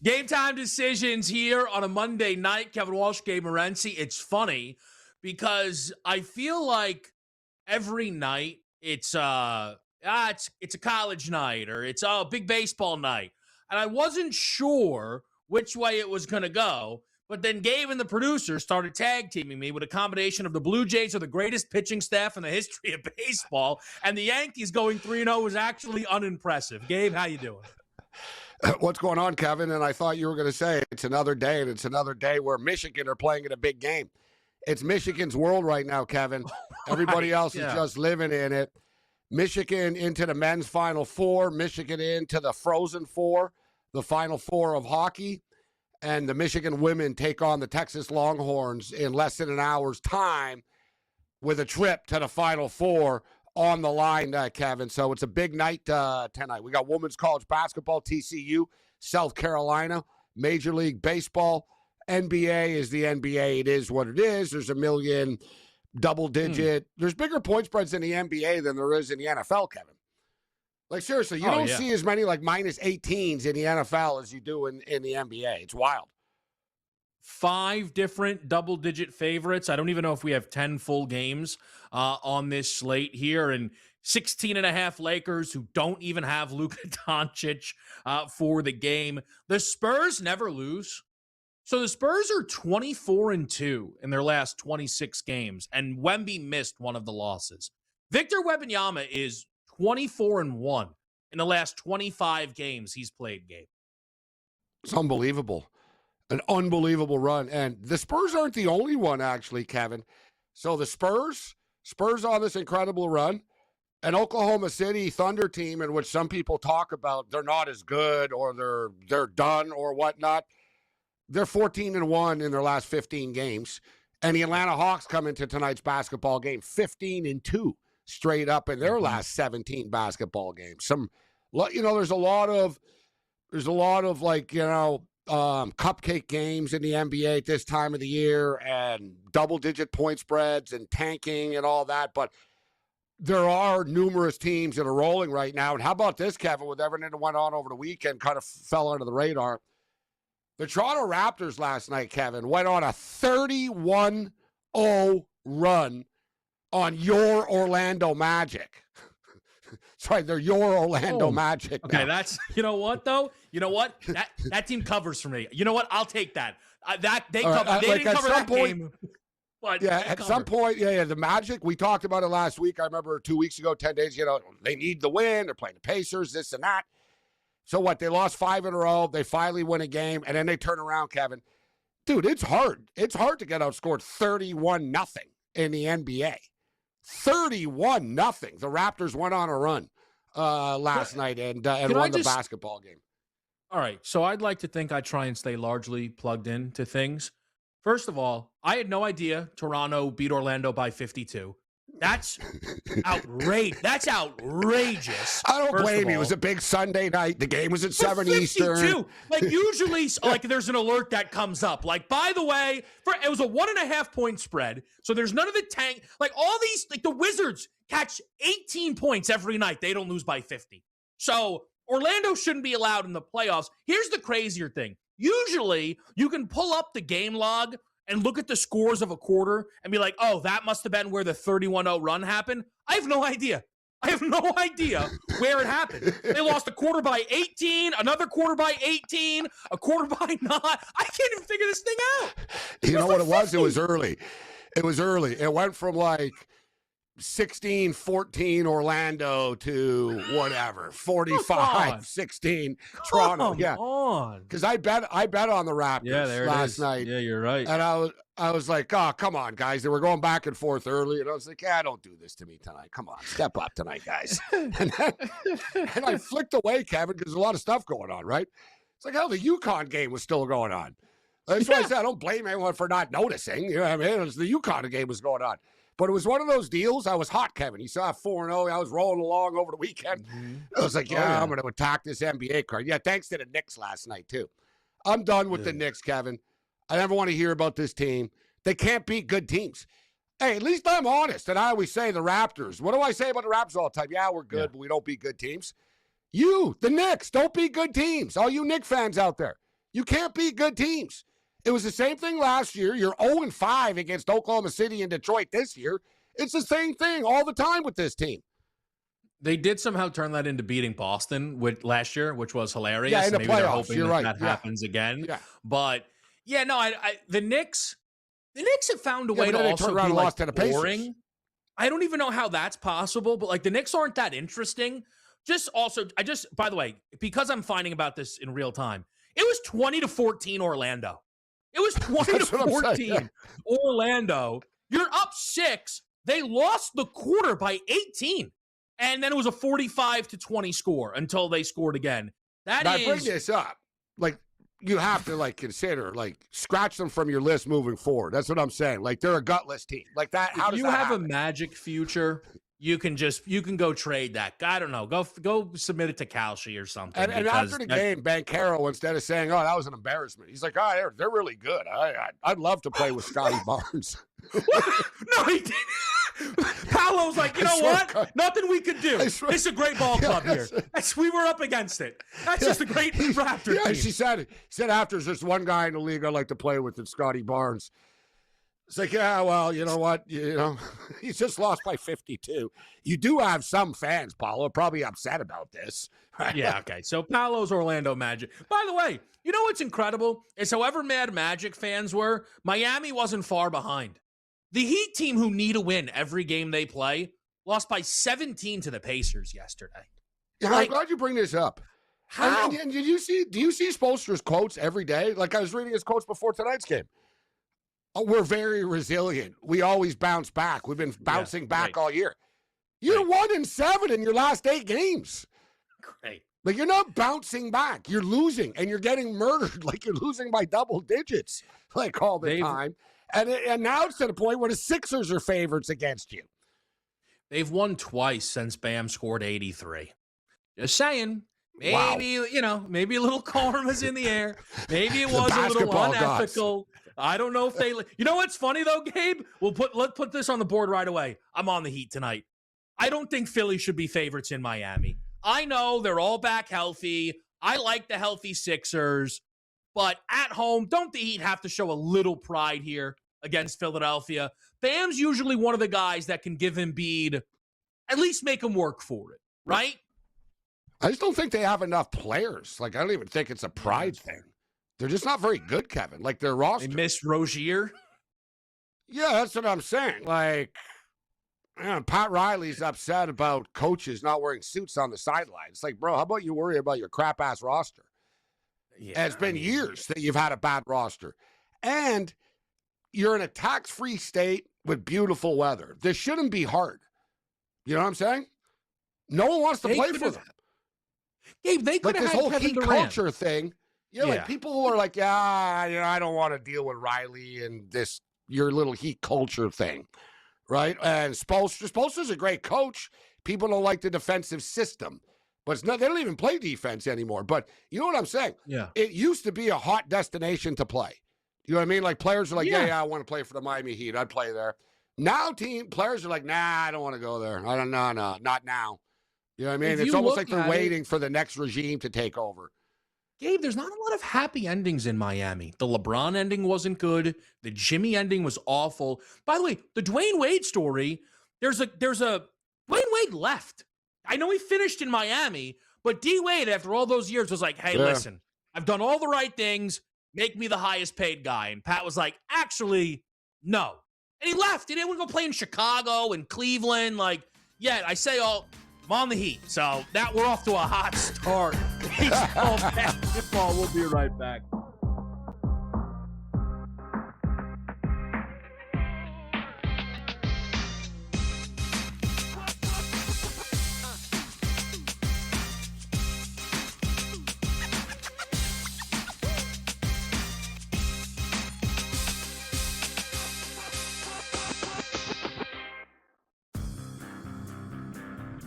Game time decisions here on a Monday night. Kevin Walsh, Gabriel Morency. It's funny because I feel like every night it's a college night or it's a big baseball night, and I wasn't sure which way it was going to go. But then Gabe and the producer started tag teaming me with a combination of the Blue Jays are the greatest pitching staff in the history of baseball, and the Yankees going 3-0 was actually unimpressive. Gabe, how you doing? What's going on, Kevin? And I thought you were going to say it's another day, and it's another day where Michigan are playing in a big game. It's Michigan's world right now, Kevin. Everybody else is just living in it. Michigan into the men's Final Four, Michigan into the Frozen Four, the Final Four of hockey, and the Michigan women take on the Texas Longhorns in less than an hour's time with a trip to the Final Four on the line, Kevin. So it's a big night tonight. We got women's college basketball, TCU, South Carolina, Major League Baseball. NBA is the NBA. It is what it is. There's a million double-digit. There's bigger point spreads in the NBA than there is in the NFL, Kevin. Like, seriously, you don't see as many, like, minus 18s in the NFL as you do in the NBA. It's wild. 5 different double-digit favorites. I don't even know if we have 10 full games on this slate here. And 16.5 Lakers who don't even have Luka Doncic for the game. The Spurs never lose. So the Spurs are 24-2 in their last 26 games, and Wemby missed one of the losses. Victor Wembanyama is 24-1 in the last 25 games he's played, Gabe. It's unbelievable. An unbelievable run. And the Spurs aren't the only one, actually, Kevin. So the Spurs on this incredible run, an Oklahoma City Thunder team in which some people talk about they're not as good or they're done or whatnot. They're 14-1 in their last 15 games. And the Atlanta Hawks come into tonight's basketball game 15-2 straight up in their last 17 basketball games. There's a lot of cupcake games in the NBA at this time of the year and double-digit point spreads and tanking and all that. But there are numerous teams that are rolling right now. And how about this, Kevin, with everything that went on over the weekend, kind of fell under the radar. The Toronto Raptors last night, Kevin, went on a 31-0 run on your Orlando Magic. Sorry, they're your Orlando Magic. Okay, now. that's, you know what, though? You know what? That team covers for me. You know what? I'll take that. They didn't cover that game. But yeah, at some point, the Magic, we talked about it last week. I remember 2 weeks ago, 10 days, they need the win. They're playing the Pacers, this and that. So what? They lost 5 in a row. They finally win a game, and then they turn around, Kevin. Dude, it's hard. It's hard to get outscored 31-0 in the NBA. 31-0. The Raptors went on a run last night and won the basketball game. All right, so I'd like to think I try and stay largely plugged into things. First of all, I had no idea Toronto beat Orlando by 52. That's outrageous. That's outrageous. I don't blame you. It was a big Sunday night. The game was at 7 Eastern. Like, usually, like, there's an alert that comes up. Like, by the way, it was a 1.5 point spread. So there's none of the tank. Like, all these, like, the Wizards catch 18 points every night. They don't lose by 50. So Orlando shouldn't be allowed in the playoffs. Here's the crazier thing. Usually, you can pull up the game log and look at the scores of a quarter and be like, oh, that must have been where the 31-0 run happened. I have no idea. I have no idea where it happened. They lost a quarter by 18, another quarter by 18, a quarter by 9. I can't even figure this thing out. You know what it was? It was early. It went from like 16-14 Orlando to whatever, 45-16 Toronto. Because I bet on the Raptors last night. Yeah, you're right. And I was like, oh, come on, guys. They were going back and forth early, and I was like, don't do this to me tonight. Come on, step up tonight, guys. and I flicked away, Kevin, because there's a lot of stuff going on, right? It's like, hell, the UConn game was still going on. That's why I said I don't blame anyone for not noticing. You know what I mean? It was the UConn game was going on. But it was one of those deals. I was hot, Kevin. You saw 4-0. I was rolling along over the weekend. I was like, I'm going to attack this NBA card. Yeah, thanks to the Knicks last night, too. I'm done with the Knicks, Kevin. I never want to hear about this team. They can't beat good teams. Hey, at least I'm honest. And I always say the Raptors. What do I say about the Raptors all the time? Yeah, we're good, but we don't beat good teams. You, the Knicks, don't beat good teams. All you Knicks fans out there. You can't beat good teams. It was the same thing last year. You're 0-5 against Oklahoma City and Detroit this year. It's the same thing all the time with this team. They did somehow turn that into beating Boston last year, which was hilarious. Yeah, in the Maybe playoffs. they're hoping You're right. that happens again. Yeah. But yeah, no, the Knicks have found a way to also be like boring. I don't even know how that's possible, but like the Knicks aren't that interesting. By the way, because I'm finding about this in real time, it was 20-14 Orlando. It was 20-14 Orlando. You're up 6. They lost the quarter by 18. And then it was a 45-20 score until they scored again. Now, bring this up. Like, you have to, like, consider, like, scratch them from your list moving forward. That's what I'm saying. Like, they're a gutless team. Like that. How does that happen? If you have a Magic future, you can go trade that. I don't know. Go submit it to Kalshi or something. And after the game, Banchero, instead of saying, "Oh, that was an embarrassment," he's like, "Oh, they're really good. I'd love to play with Scotty Barnes." No, he didn't. Paolo's like, you know what? Nothing we could do. It's a great ball club here. We were up against it. That's just a great Raptor team. She said after, there's just one guy in the league I like to play with, it's Scotty Barnes. It's like, yeah, well, you know what? He's just lost by 52. You do have some fans, Paolo, probably upset about this. Yeah, okay. So Paolo's Orlando Magic. By the way, you know what's incredible is however mad Magic fans were, Miami wasn't far behind. The Heat team, who need a win every game they play, lost by 17 to the Pacers yesterday. Yeah, I'm glad you bring this up. How? And do you see Spoelstra's quotes every day? Like I was reading his quotes before tonight's game. Oh, we're very resilient. We always bounce back. We've been bouncing back all year. You're 1-7 in your last 8 games. Great. Like, you're not bouncing back. You're losing, and you're getting murdered. Like, you're losing by double digits, like, all the time. And now it's to the point where the Sixers are favorites against you. They've won twice since Bam scored 83. Just saying. Maybe, maybe a little karma's in the air. Maybe it was a little unethical. Gods. I don't know if they... You know what's funny, though, Gabe? Let's put this on the board right away. I'm on the Heat tonight. I don't think Philly should be favorites in Miami. I know they're all back healthy. I like the healthy Sixers. But at home, don't the Heat have to show a little pride here against Philadelphia? Bam's usually one of the guys that can give Embiid, at least make him work for it, right? I just don't think they have enough players. Like, I don't even think it's a pride thing. They're just not very good, Kevin. Like, their roster. They missed Rozier? Yeah, that's what I'm saying. Like, man, Pat Riley's upset about coaches not wearing suits on the sidelines. It's like, bro, how about you worry about your crap-ass roster? Yeah, it's been years that you've had a bad roster. And you're in a tax-free state with beautiful weather. This shouldn't be hard. You know what I'm saying? No one wants to play for them. Gabe, they could have this had whole Kevin Heat Durant. Culture thing. Like people who are like, I don't want to deal with Riley and your little Heat culture thing, right? And Spoelstra's a great coach. People don't like the defensive system, but they don't even play defense anymore. But you know what I'm saying? Yeah. It used to be a hot destination to play. You know what I mean? Like players are like, I want to play for the Miami Heat. I'd play there. Now players are like, nah, I don't want to go there. I don't know, no, not now. You know what I mean? It's almost like they're waiting for the next regime to take over. Gabe, there's not a lot of happy endings in Miami. The LeBron ending wasn't good. The Jimmy ending was awful. By the way, the Dwayne Wade story, there's a Dwayne Wade left. I know he finished in Miami, but D Wade, after all those years, was like, hey, listen, I've done all the right things. Make me the highest paid guy. And Pat was like, actually, no. And he left. He didn't want to go play in Chicago and Cleveland. Like, I'm on the Heat. So we're off to a hot start. Baseball, basketball. We'll be right back.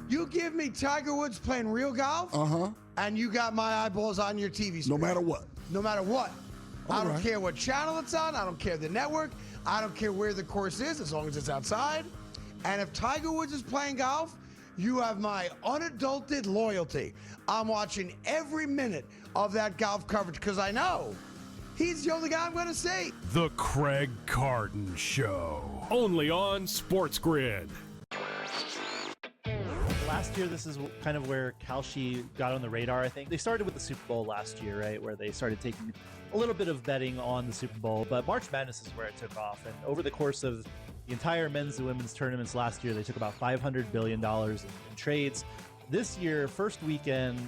You give me Tiger Woods playing real golf, and you got my eyeballs on your TV screen. No matter what. No matter what. I don't care what channel it's on. I don't care the network. I don't care where the course is, as long as it's outside. And if Tiger Woods is playing golf, you have my unadulterated loyalty. I'm watching every minute of that golf coverage because I know he's the only guy I'm going to see. The Craig Carton Show, only on SportsGrid. Last year, this is kind of where Kalshi got on the radar, I think. They started with the Super Bowl last year, right, where they started taking a little bit of betting on the Super Bowl, but March Madness is where it took off. And over the course of the entire men's and women's tournaments last year, they took about $500 billion in trades. This year, first weekend,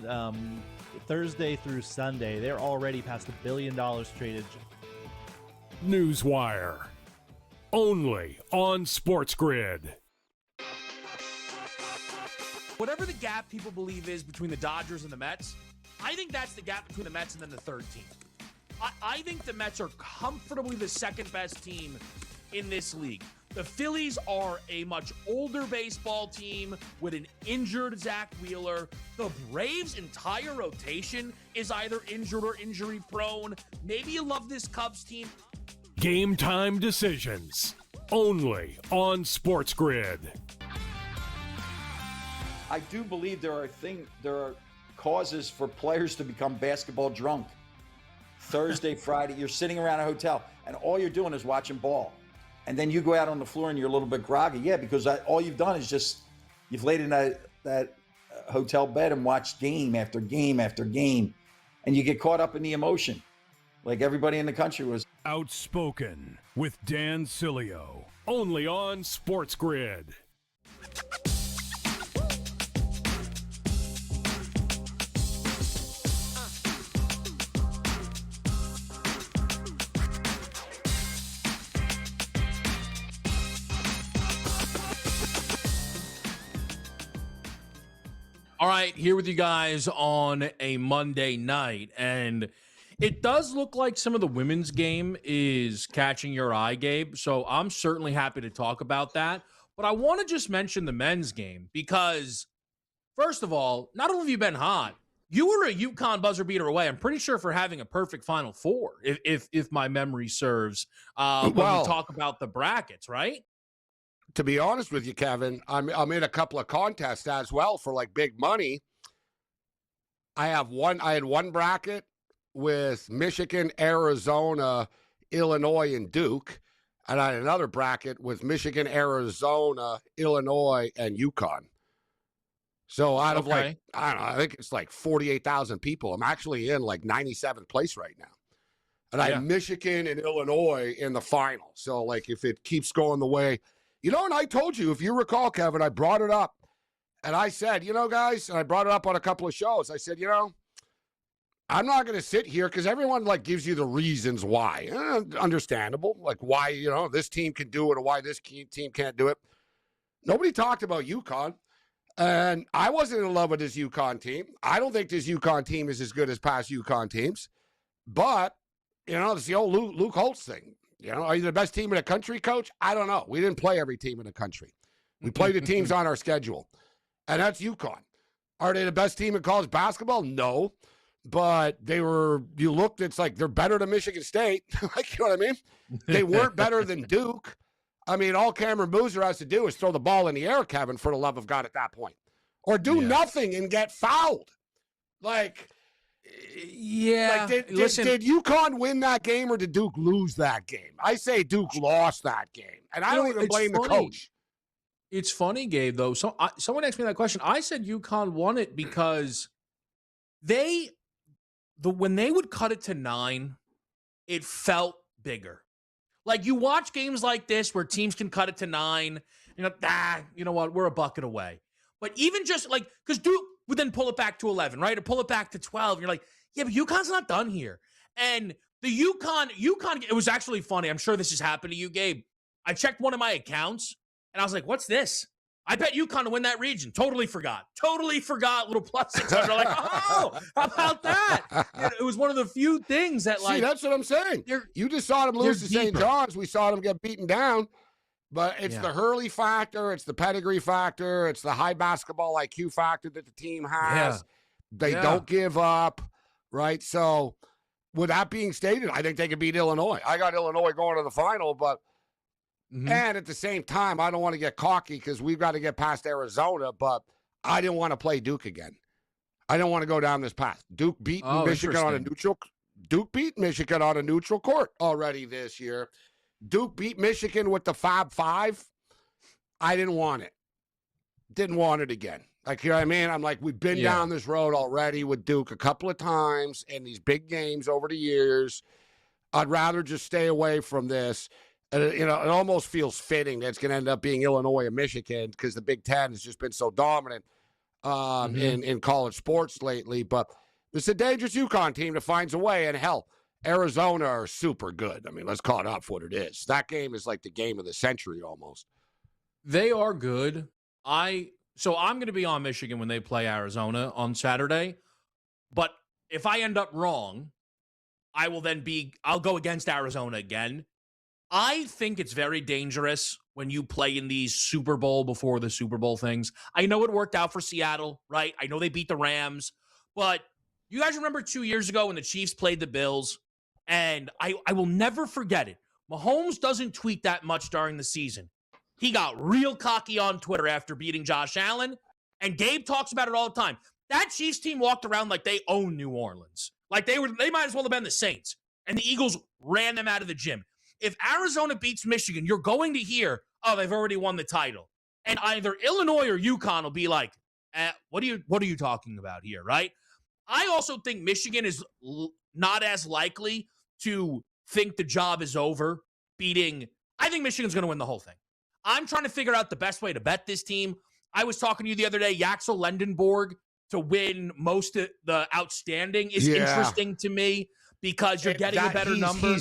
Thursday through Sunday, they're already past $1 billion traded. Newswire, only on SportsGrid. Whatever the gap people believe is between the Dodgers and the Mets, I think that's the gap between the Mets and then the third team. I think the Mets are comfortably the second best team in this league. The Phillies are a much older baseball team with an injured Zach Wheeler. The Braves' entire rotation is either injured or injury prone. Maybe you love this Cubs team. Game time decisions, only on SportsGrid. I do believe there are causes for players to become basketball drunk. Thursday, Friday, you're sitting around a hotel and all you're doing is watching ball. And then you go out on the floor and you're a little bit groggy. Yeah, because all you've done is just, you've laid in that hotel bed and watched game after game after game. And you get caught up in the emotion. Like everybody in the country was. Outspoken with Dan Cilio, only on SportsGrid. All right, here with you guys on a Monday night, and it does look like some of the women's game is catching your eye, Gabe, so I'm certainly happy to talk about that, but I want to just mention the men's game because, first of all, not only have you been hot, you were a UConn buzzer beater away, I'm pretty sure, for having a perfect Final Four, if my memory serves, when we talk about the brackets, right? To be honest with you, Kevin, I'm in a couple of contests as well for like big money. I had one bracket with Michigan, Arizona, Illinois, and Duke. And I had another bracket with Michigan, Arizona, Illinois, and UConn. So out of like, I don't know, I think it's like 48,000 people. I'm actually in like 97th place right now. And I have Michigan and Illinois in the final. So like if it keeps going the way, and I told you, if you recall, Kevin, I brought it up and I said, guys, and I brought it up on a couple of shows. I said, I'm not going to sit here because everyone like gives you the reasons why. Understandable. Like why, this team can do it or why this team can't do it. Nobody talked about UConn. And I wasn't in love with this UConn team. I don't think this UConn team is as good as past UConn teams. But, it's the old Luke Holtz thing. Are you the best team in the country, coach? I don't know. We didn't play every team in the country. We played the teams on our schedule. And that's UConn. Are they the best team in college basketball? No. But you looked, it's like they're better than Michigan State. Like, you know what I mean? They weren't better than Duke. I mean, all Cameron Boozer has to do is throw the ball in the air, Kevin, for the love of God at that point. Or do nothing and get fouled. Like... Yeah. Like did UConn win that game or did Duke lose that game? I say Duke lost that game. And I don't even blame the coach. It's funny, Gabe, though. So someone asked me that question. I said UConn won it because when they would cut it to 9, it felt bigger. Like you watch games like this where teams can cut it to 9, you know what, we're a bucket away. But even just like, because Duke would then pull it back to 11, right? Or pull it back to 12. And you're like, yeah, but UConn's not done here. And the UConn, it was actually funny. I'm sure this has happened to you, Gabe. I checked one of my accounts and I was like, what's this? I bet UConn to win that region. Totally forgot. Little plus 600. Like, oh, how about that? It was one of the few things that like. See, that's what I'm saying. You just saw them lose to St. John's. We saw them get beaten down. But it's the Hurley factor, it's the pedigree factor, it's the high basketball IQ factor that the team has. They don't give up, right? So with that being stated, I think they could beat Illinois. I got Illinois going to the final, but and at the same time, I don't want to get cocky because we've got to get past Arizona, but I didn't want to play Duke again. I don't want to go down this path. Duke beat Michigan on a neutral. Duke beat Michigan on a neutral court already this year. Duke beat Michigan with the Fab Five. I didn't want it. Didn't want it again. Like, you know what I mean? I'm like, we've been down this road already with Duke a couple of times in these big games over the years. I'd rather just stay away from this. And, it almost feels fitting that it's going to end up being Illinois and Michigan because the Big Ten has just been so dominant in college sports lately. But it's a dangerous UConn team that finds a way. And, hell, Arizona are super good. I mean, let's call it up for what it is. That game is like the game of the century almost. They are good. So I'm going to be on Michigan when they play Arizona on Saturday. But if I end up wrong, I'll go against Arizona again. I think it's very dangerous when you play in these Super Bowl before the Super Bowl things. I know it worked out for Seattle, right? I know they beat the Rams, but you guys remember 2 years ago when the Chiefs played the Bills? And I will never forget it. Mahomes doesn't tweet that much during the season. He got real cocky on Twitter after beating Josh Allen, and Gabe talks about it all the time. That Chiefs team walked around like they own New Orleans. Like they might as well have been the Saints. And the Eagles ran them out of the gym. If Arizona beats Michigan, you're going to hear, oh, they've already won the title. And either Illinois or UConn will be like, what are you talking about here, right? I also think Michigan is not as likely to think the job is over I think Michigan's going to win the whole thing. I'm trying to figure out the best way to bet this team. I was talking to you the other day, Yaxel Lendenborg to win most of the outstanding is interesting to me because you're getting a better number.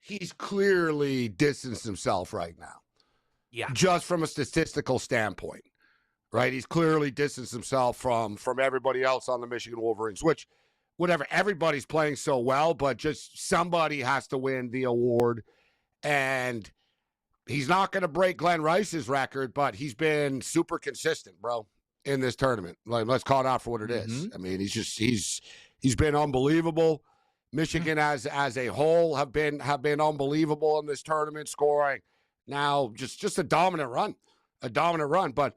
He's clearly distanced himself right now. Yeah. Just from a statistical standpoint, right? He's clearly distanced himself from everybody else on the Michigan Wolverines, which, whatever, everybody's playing so well, but just somebody has to win the award. And he's not going to break Glenn Rice's record, but he's been super consistent, bro, in this tournament. Like, let's call it out for what it is. I mean, he's been unbelievable. Michigan as a whole have been unbelievable in this tournament, scoring now just a dominant run. But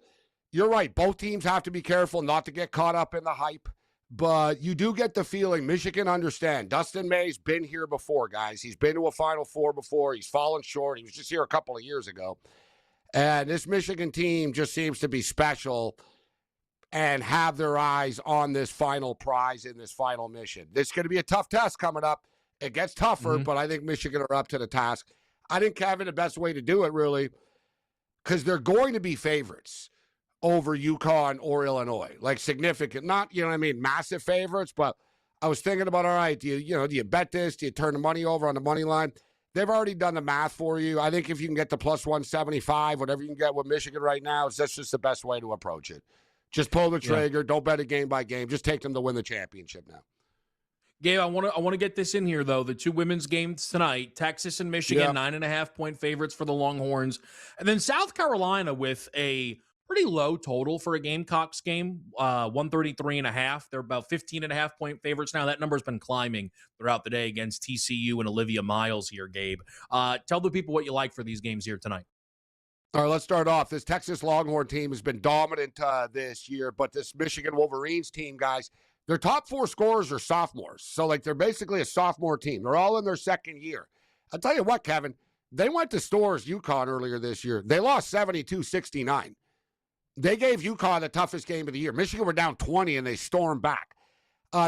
you're right. Both teams have to be careful not to get caught up in the hype. But you do get the feeling Michigan understand. Dustin May's been here before, guys. He's been to a Final Four before. He's fallen short. He was just here a couple of years ago. And this Michigan team just seems to be special and have their eyes on this final prize in this final mission. This is going to be a tough test coming up. It gets tougher, but I think Michigan are up to the task. I think, Kevin, the best way to do it, really, because they're going to be favorites over UConn or Illinois, like significant, not, massive favorites, but I was thinking about, all right, do you bet this? Do you turn the money over on the money line? They've already done the math for you. I think if you can get the plus 175, whatever you can get with Michigan right now, that's just the best way to approach it. Just pull the trigger. Yeah. Don't bet it game by game. Just take them to win the championship now. Gabe, I want to get this in here, though. The two women's games tonight, Texas and Michigan, 9.5-point favorites for the Longhorns. And then South Carolina with a pretty low total for a Gamecocks game, 133.5. They're about 15.5-point favorites now. That number's been climbing throughout the day against TCU and Olivia Miles here, Gabe. Tell the people what you like for these games here tonight. All right, let's start off. This Texas Longhorn team has been dominant this year, but this Michigan Wolverines team, guys, their top 4 scorers are sophomores. So, they're basically a sophomore team. They're all in their second year. I'll tell you what, Kevin, they went to Storrs, UConn earlier this year. They lost 72-69. They gave UConn the toughest game of the year. Michigan were down 20, and they stormed back.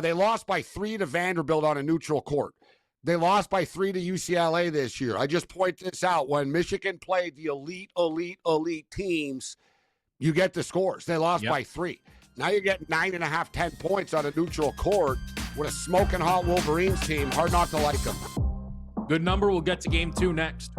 They lost by 3 to Vanderbilt on a neutral court. They lost by 3 to UCLA this year. I just point this out. When Michigan played the elite teams, you get the scores. They lost by 3. Now you get 9.5, 10 points on a neutral court with a smoking hot Wolverines team. Hard not to like them. Good number. We'll get to game 2 next.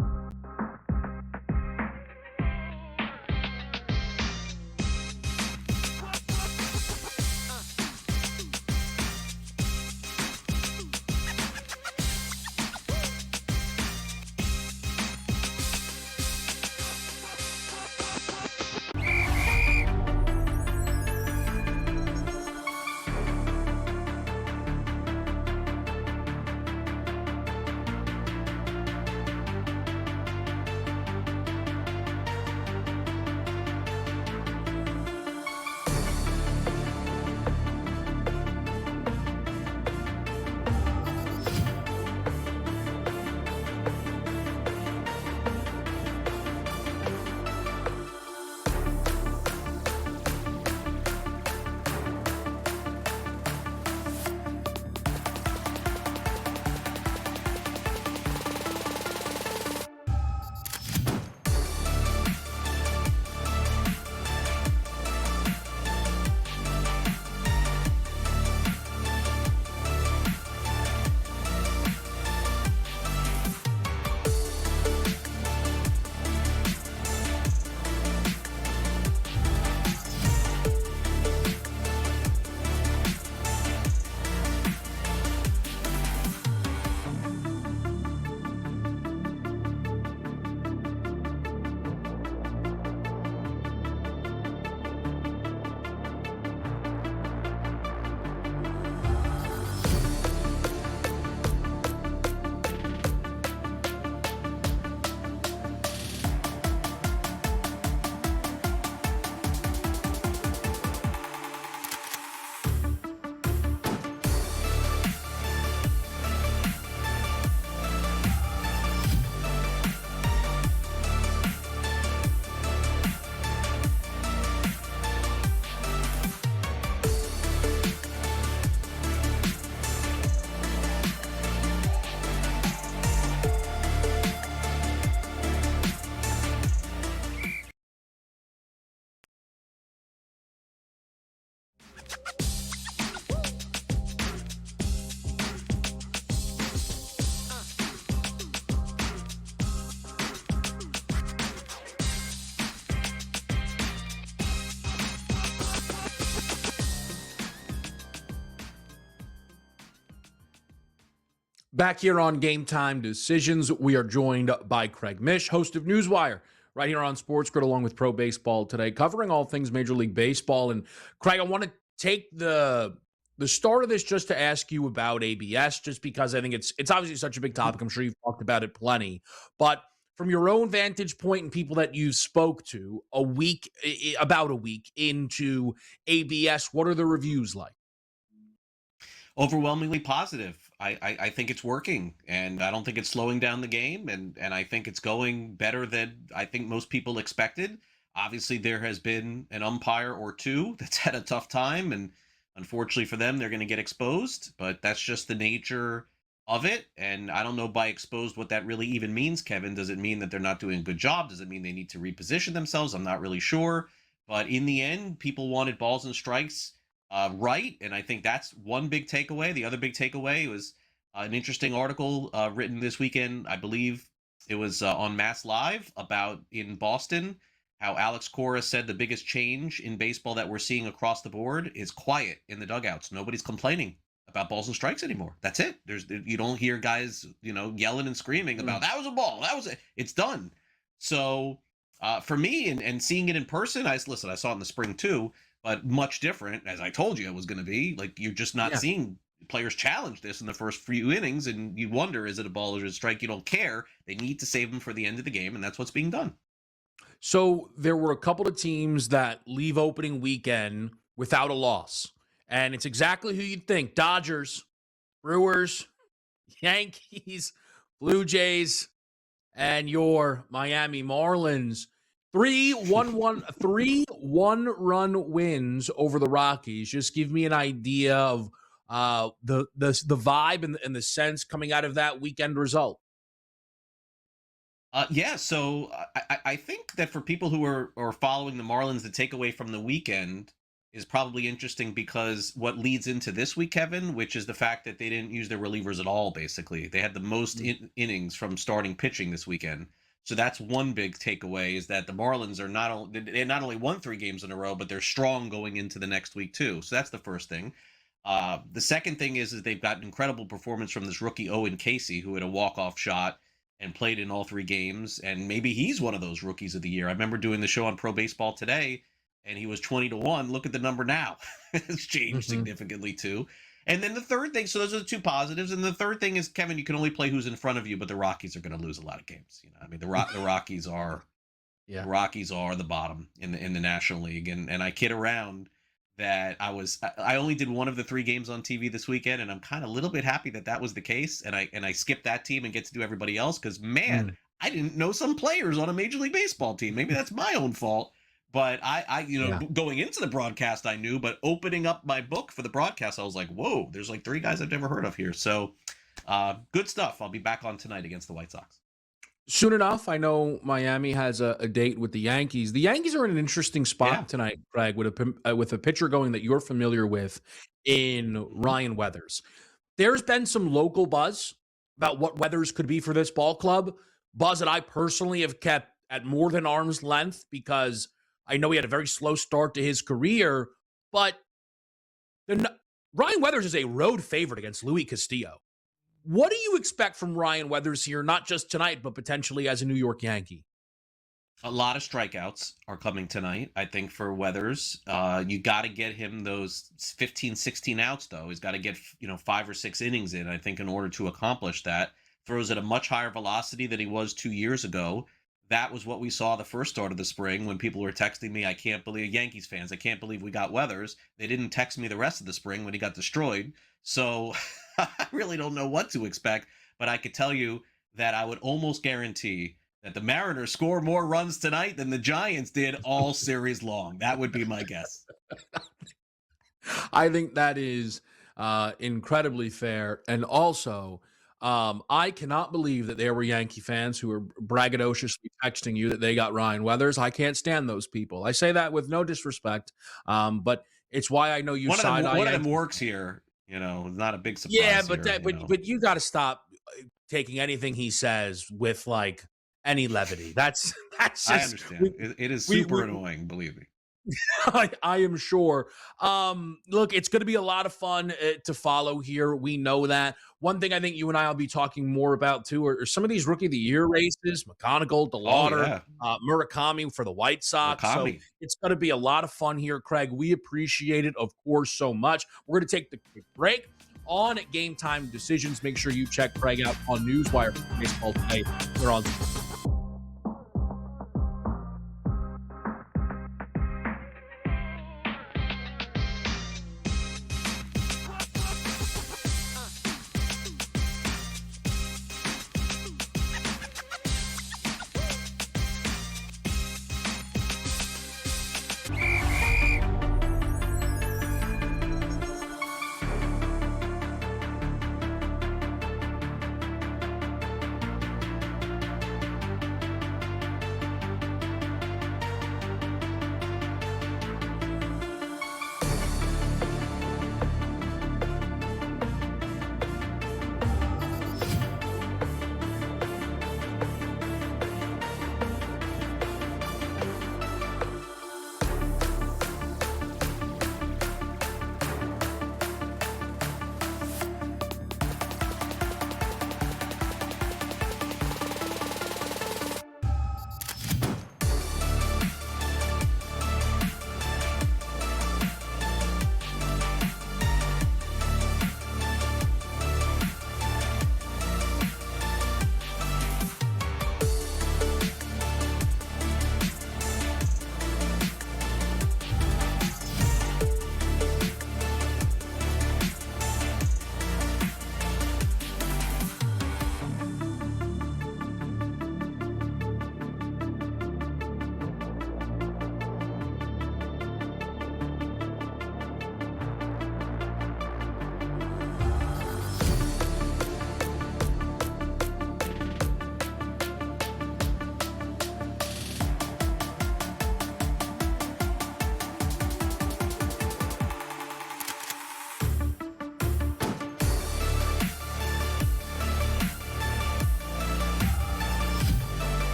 Back here on Game Time Decisions, we are joined by Craig Mish, host of Newswire, right here on SportsGrid, along with Pro Baseball Today, covering all things Major League Baseball. And Craig, I want to take the start of this just to ask you about ABS, just because I think it's obviously such a big topic. I'm sure you've talked about it plenty, but from your own vantage point and people that you spoke to about a week into ABS, what are the reviews like? Overwhelmingly positive. I think it's working, and I don't think it's slowing down the game, and I think it's going better than I think most people expected. Obviously, there has been an umpire or two that's had a tough time, and unfortunately for them, they're going to get exposed, but that's just the nature of it. And I don't know by exposed what that really even means, Kevin. Does it mean that they're not doing a good job? Does it mean they need to reposition themselves? I'm not really sure. But in the end, people wanted balls and strikes right. And I think that's one big takeaway. The other big takeaway was an interesting article written this weekend. I believe it was on Mass Live about in Boston, how Alex Cora said the biggest change in baseball that we're seeing across the board is quiet in the dugouts. Nobody's complaining about balls and strikes anymore. That's it. You don't hear guys, yelling and screaming about that was a ball. That was it. It's done. So for me and seeing it in person, I saw it in the spring too, but much different, as I told you it was going to be. Like, you're just not seeing players challenge this in the first few innings, and you wonder, is it a ball or is it a strike? You don't care. They need to save them for the end of the game, and that's what's being done. So there were a couple of teams that leave opening weekend without a loss, and it's exactly who you'd think: Dodgers, Brewers, Yankees, Blue Jays, and your Miami Marlins. 3 1-run wins over the Rockies. Just give me an idea of the vibe and the sense coming out of that weekend result. So I think that for people who are following the Marlins, the takeaway from the weekend is probably interesting, because what leads into this week, Kevin, which is the fact that they didn't use their relievers at all. Basically, they had the most innings from starting pitching this weekend. So that's one big takeaway, is that the Marlins are not only won 3 games in a row, but they're strong going into the next week too. So that's the first thing. The second thing is they've got incredible performance from this rookie Owen Casey, who had a walk-off shot and played in all 3 games. And maybe he's one of those rookies of the year. I remember doing the show on Pro Baseball Today, and he was 20-1. Look at the number now. It's changed significantly too. And then the third thing, so those are the 2 positives. And the third thing is, Kevin, you can only play who's in front of you, but the Rockies are going to lose a lot of games. The Rockies are the Rockies are the bottom in the National League. And I kid around that I only did one of the 3 games on TV this weekend, and I'm kind of a little bit happy that was the case. And I skipped that team and get to do everybody else, because man, I didn't know some players on a Major League Baseball team. Maybe that's my own fault. But going into the broadcast, I knew, but opening up my book for the broadcast, I was like, whoa, there's like 3 guys I've never heard of here. So good stuff. I'll be back on tonight against the White Sox. Soon enough. I know Miami has a date with the Yankees. The Yankees are in an interesting spot tonight, Craig, with a pitcher going that you're familiar with in Ryan Weathers. There's been some local buzz about what Weathers could be for this ball club, buzz that I personally have kept at more than arm's length, because I know he had a very slow start to his career, but Ryan Weathers is a road favorite against Louis Castillo. What do you expect from Ryan Weathers here, not just tonight, but potentially as a New York Yankee? A lot of strikeouts are coming tonight, I think, for Weathers. You got to get him those 15, 16 outs, though. He's got to get 5 or 6 innings in, I think, in order to accomplish that. Throws at a much higher velocity than he was 2 years ago. That was what we saw the first start of the spring, when people were texting me, I can't believe, Yankees fans, I can't believe we got Weathers. They didn't text me the rest of the spring when he got destroyed. So I really don't know what to expect, but I could tell you that I would almost guarantee that the Mariners score more runs tonight than the Giants did all series long. That would be my guess. I think that is incredibly fair. And also, I cannot believe that there were Yankee fans who were braggadociously texting you that they got Ryan Weathers. I can't stand those people. I say that with no disrespect, but it's why I know you side-eye. One of them works here. Not a big surprise. Yeah, but you got to stop taking anything he says with like any levity. That's just, I understand. It is super annoying, believe me. I am sure. Look, it's going to be a lot of fun to follow here. We know that. One thing I think you and I will be talking more about too are some of these Rookie of the Year races: McConaughey, DeLauder, Murakami for the White Sox. So it's going to be a lot of fun here, Craig. We appreciate it, of course, so much. We're going to take the quick break on Game Time Decisions. Make sure you check Craig out on Newswire for Baseball Today. We're on.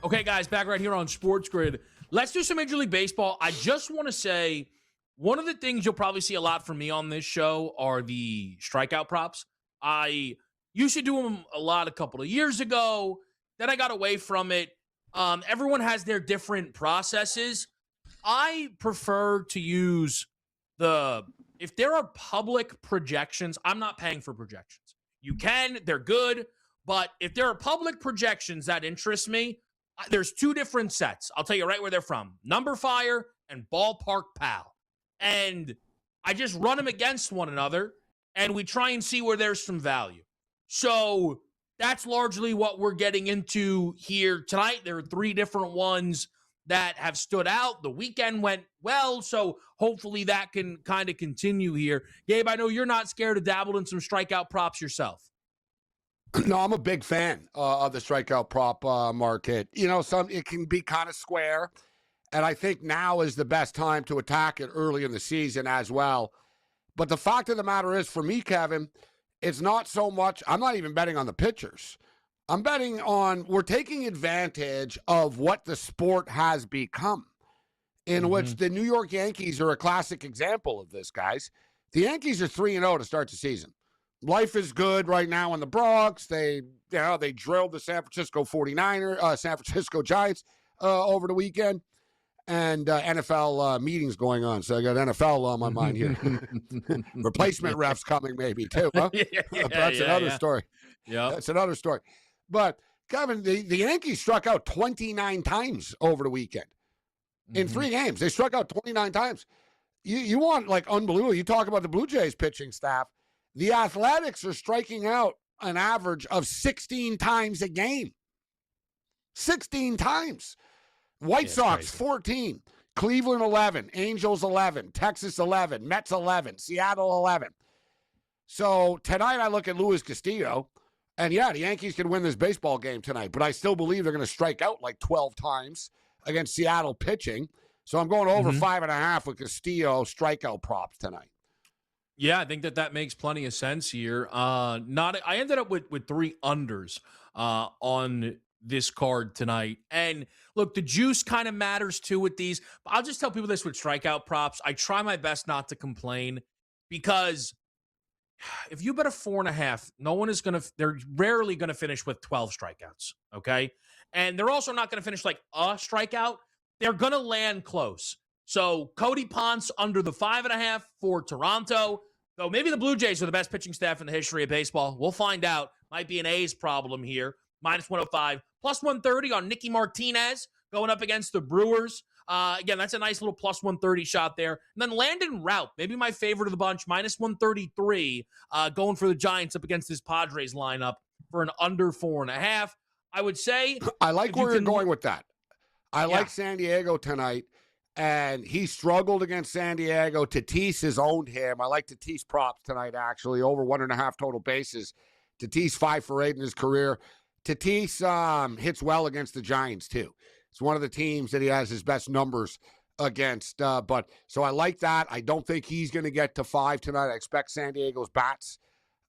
Okay, guys, back right here on SportsGrid. Let's do some Major League Baseball. I just want to say one of the things you'll probably see a lot from me on this show are the strikeout props. I used to do them a lot a couple of years ago. Then I got away from it. Everyone has their different processes. I prefer to use if there are public projections, I'm not paying for projections. You can, they're good. But if there are public projections that interest me, there's two different sets. I'll tell you right where they're from. Number Fire and Ballpark Pal. And I just run them against one another, and we try and see where there's some value. So that's largely what we're getting into here tonight. There are three different ones that have stood out. The weekend went well, so hopefully that can kind of continue here. Gabe, I know you're not scared to dabble in some strikeout props yourself. No, I'm a big fan of the strikeout prop market. You know, it can be kind of square, and I think now is the best time to attack it early in the season as well. But the fact of the matter is, for me, Kevin, it's not so much, I'm not even betting on the pitchers. I'm betting on, we're taking advantage of what the sport has become, in which the New York Yankees are a classic example of this, guys. The Yankees are 3-0 to start the season. Life is good right now in the Bronx. They drilled the San Francisco Giants over the weekend, and NFL meetings going on. So I got NFL on my mind here. Replacement refs coming maybe too. Huh? That's another story. Yeah, that's another story. But Kevin, the Yankees struck out 29 times over the weekend in 3 games. They struck out 29 times. You want like unbelievable. You talk about the Blue Jays pitching staff. The Athletics are striking out an average of 16 times a game. 16 times. White Sox, crazy. 14. Cleveland, 11. Angels, 11. Texas, 11. Mets, 11. Seattle, 11. So tonight I look at Luis Castillo, and yeah, the Yankees can win this baseball game tonight, but I still believe they're going to strike out like 12 times against Seattle pitching. So I'm going over 5.5 with Castillo strikeout props tonight. Yeah, I think that makes plenty of sense here. I ended up with 3 unders on this card tonight. And look, the juice kind of matters too with these. I'll just tell people this with strikeout props. I try my best not to complain because if you bet a 4.5, they're rarely going to finish with 12 strikeouts. Okay. And they're also not going to finish like a strikeout. They're going to land close. So Cody Ponce under the 5.5 for Toronto. Though maybe the Blue Jays are the best pitching staff in the history of baseball. We'll find out. Might be an A's problem here. -105, +130 on Nicky Martinez going up against the Brewers. Again, that's a nice little +130 shot there. And then Landon Routt, maybe my favorite of the bunch, -133, going for the Giants up against this Padres lineup for an under 4.5. I would say I like where you're going with that. I like San Diego tonight, and he struggled against San Diego. Tatis has owned him. I like Tatis props tonight, actually, over 1.5 total bases. Tatis 5 for 8 in his career. Tatis hits well against the Giants, too. It's one of the teams that he has his best numbers against. But so I like that. I don't think he's going to get to 5 tonight. I expect San Diego's bats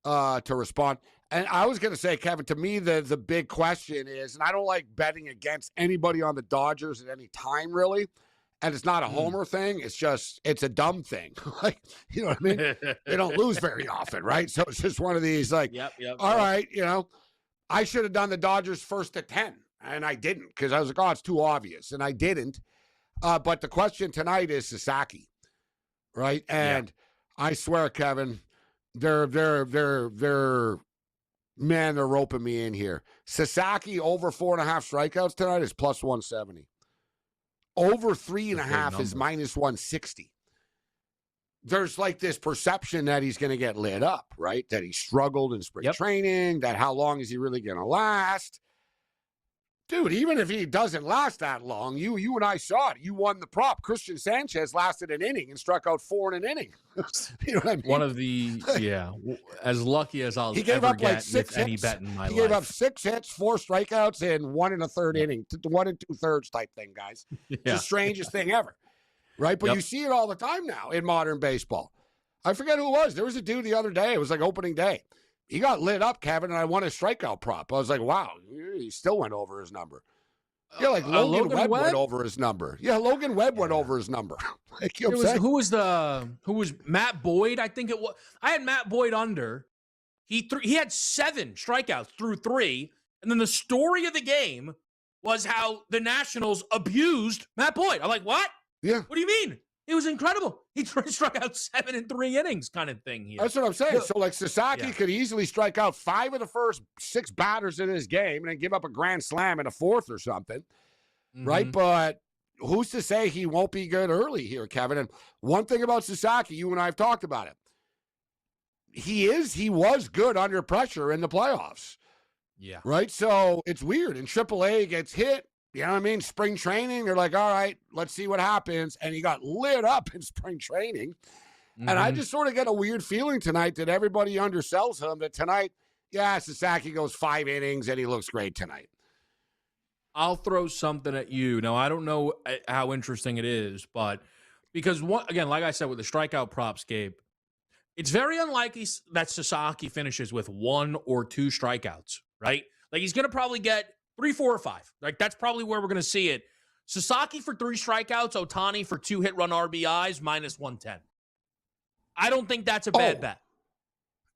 to respond. And I was going to say, Kevin, to me, the big question is, and I don't like betting against anybody on the Dodgers at any time, really. And it's not a homer thing. It's just, it's a dumb thing. Like, you know what I mean? They don't lose very often, right? So it's just one of these, like, all right, you know, I should have done the Dodgers first at 10. And I didn't, because I was like, oh, it's too obvious. And I didn't. But the question tonight is Sasaki, right? And I swear, Kevin, they're roping me in here. Sasaki over 4.5 strikeouts tonight is +170. Over 3.5 is -160. There's like this perception that he's going to get lit up, right? That he struggled in spring training, that how long is he really going to last? Dude, even if he doesn't last that long, you and I saw it. You won the prop. Christian Sanchez lasted an inning and struck out 4 in an inning. You know what I mean? One of the, as lucky as I'll he gave ever up like get 6 with any hits. bet in my life. He gave up 6 hits, 4 strikeouts, and 1 1/3 inning. 1 2/3 type thing, guys. It's the strangest thing ever, right? But you see it all the time now in modern baseball. I forget who it was. There was a dude the other day. It was like opening day. He got lit up, Kevin, and I won a strikeout prop. I was like, wow, he still went over his number. Yeah, like Logan Webb went over his number. Yeah, Logan Webb went over his number. Like, you know who was Matt Boyd? I think it was. I had Matt Boyd under. He had 7 strikeouts through 3, and then the story of the game was how the Nationals abused Matt Boyd. I'm like, what? Yeah. What do you mean? It was incredible. He struck out 7 in 3 innings, kind of thing here. That's what I'm saying. So, like, Sasaki could easily strike out 5 of the first 6 batters in his game and then give up a grand slam in a 4th or something, right? But who's to say he won't be good early here, Kevin? And one thing about Sasaki, you and I have talked about it. He was good under pressure in the playoffs. Yeah. Right? So it's weird. In AAA, gets hit. You know what I mean? Spring training, they're like, all right, let's see what happens. And he got lit up in spring training. And I just sort of get a weird feeling tonight that everybody undersells him, that tonight, Sasaki goes 5 innings and he looks great tonight. I'll throw something at you. Now, I don't know how interesting it is, but because, again, like I said, with the strikeout props, Gabe, it's very unlikely that Sasaki finishes with 1 or 2 strikeouts, right? Like, he's going to probably get 3, 4, or 5. Like, that's probably where we're going to see it. Sasaki for 3 strikeouts, Ohtani for 2 hit run RBIs, -110. I don't think that's a bad bet.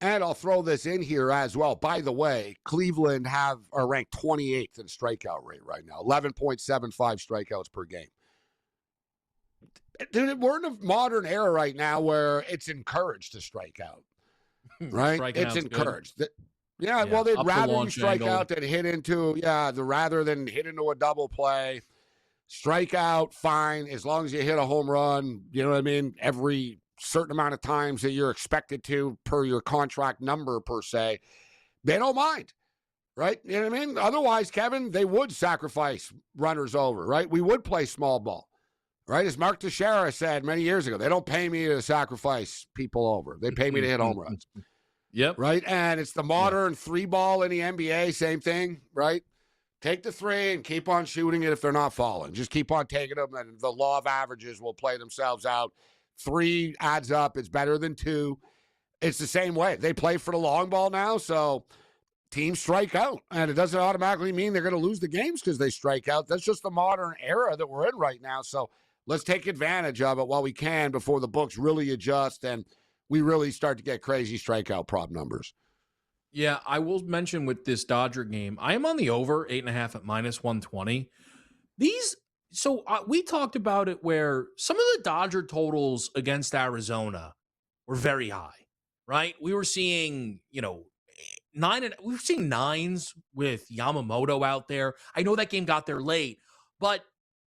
And I'll throw this in here as well. By the way, Cleveland are ranked 28th in strikeout rate right now, 11.75 strikeouts per game. Dude, we're in a modern era right now where it's encouraged to strike out, right? It's encouraged. Well, they'd rather you strike out than hit into, rather than hit into a double play. Strike out, fine, as long as you hit a home run, you know what I mean, every certain amount of times that you're expected to per your contract number, per se. They don't mind, right? You know what I mean? Otherwise, Kevin, they would sacrifice runners over, right? We would play small ball, right? As Mark Teixeira said many years ago, they don't pay me to sacrifice people over. They pay me to hit home runs. Yep. Right? And it's the modern 3-ball in the NBA, same thing, right? Take the 3 and keep on shooting it if they're not falling. Just keep on taking them, and the law of averages will play themselves out. 3 adds up. It's better than 2. It's the same way. They play for the long ball now, so teams strike out. And it doesn't automatically mean they're going to lose the games because they strike out. That's just the modern era that we're in right now. So let's take advantage of it while we can before the books really adjust and we really start to get crazy strikeout prop numbers. Yeah, I will mention with this Dodger game, I am on the over 8.5 at -120. We talked about it where some of the Dodger totals against Arizona were very high, right? We were seeing, 9s with Yamamoto out there. I know that game got there late, but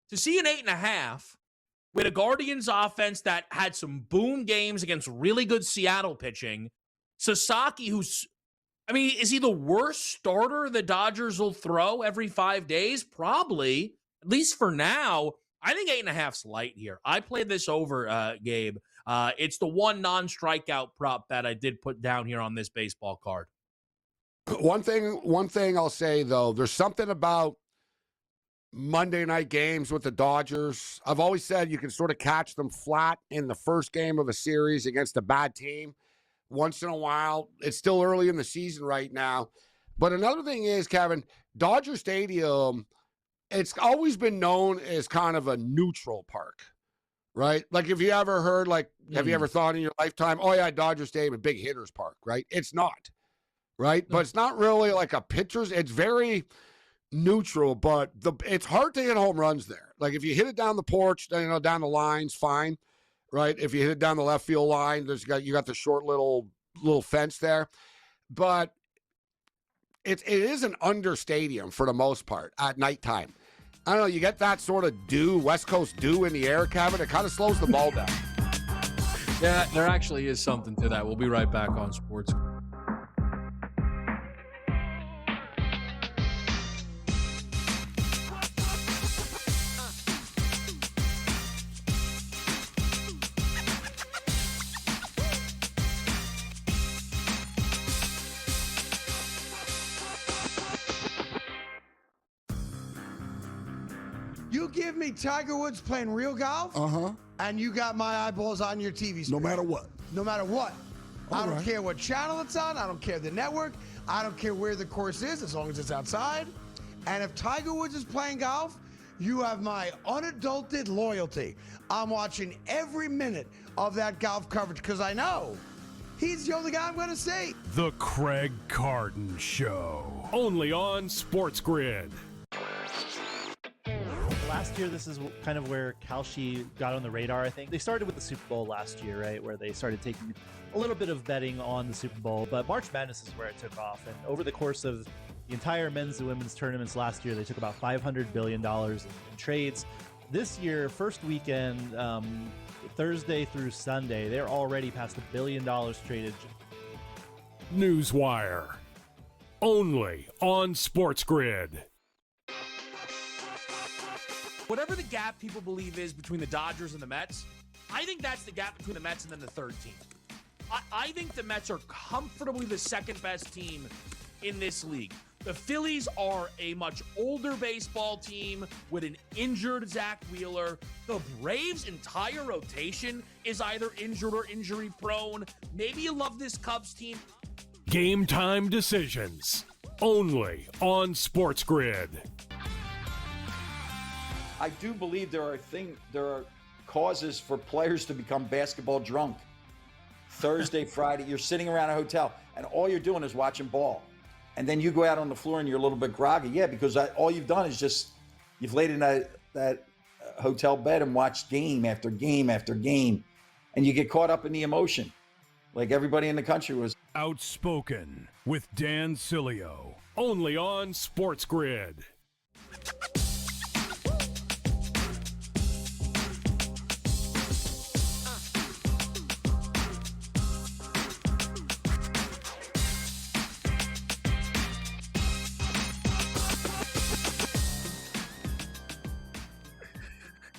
to see an 8.5 with a Guardians offense that had some boom games against really good Seattle pitching, Sasaki, is he the worst starter the Dodgers will throw every 5 days? Probably, at least for now. I think 8.5's light here. I played this over, Gabe. It's the one non-strikeout prop that I did put down here on this baseball card. One thing I'll say, though, there's something about Monday night games with the Dodgers. I've always said you can sort of catch them flat in the first game of a series against a bad team. Once in a while. It's still early in the season right now. But another thing is, Kevin, Dodger Stadium, it's always been known as kind of a neutral park, right? Like if you ever heard, have you ever thought in your lifetime, oh yeah, Dodger Stadium, a big hitter's park, right? It's not, right? But it's not really like a pitcher's. It's very neutral, but it's hard to hit home runs there. Like if you hit it down the porch, down the lines, fine. Right, if you hit it down the left field line, you got the short little fence there, but it is an under stadium for the most part at nighttime. I don't know, you get that sort of West Coast dew in the air, Kevin. It kind of slows the ball down. Yeah, there actually is something to that. We'll be right back on Sports. You give me Tiger Woods playing real golf, and you got my eyeballs on your TV screen. No matter what. No matter what. I don't care what channel it's on. I don't care the network. I don't care where the course is, as long as it's outside. And if Tiger Woods is playing golf, you have my unadulterated loyalty. I'm watching every minute of that golf coverage because I know he's the only guy I'm going to see. The Craig Carden Show. Only on SportsGrid. Last year, this is kind of where Kalshi got on the radar, I think. They started with the Super Bowl last year, right, where they started taking a little bit of betting on the Super Bowl, but March Madness is where it took off. And over the course of the entire men's and women's tournaments last year, they took about $500 billion in trades. This year, first weekend, Thursday through Sunday, they're already past $1 billion traded. Newswire. Only on SportsGrid. Whatever the gap people believe is between the Dodgers and the Mets, I think that's the gap between the Mets and then the third team. I think the Mets are comfortably the second best team in this league. The Phillies are a much older baseball team with an injured Zach Wheeler. The Braves' entire rotation is either injured or injury prone. Maybe you love this Cubs team. Game time decisions. Only on SportsGrid. I do believe there are causes for players to become basketball drunk. Thursday, Friday, you're sitting around a hotel and all you're doing is watching ball. And then you go out on the floor and you're a little bit groggy. Yeah, because all you've done is you've laid in that hotel bed and watched game after game after game. And you get caught up in the emotion. Like everybody in the country was. Outspoken with Dan Cilio. Only on SportsGrid.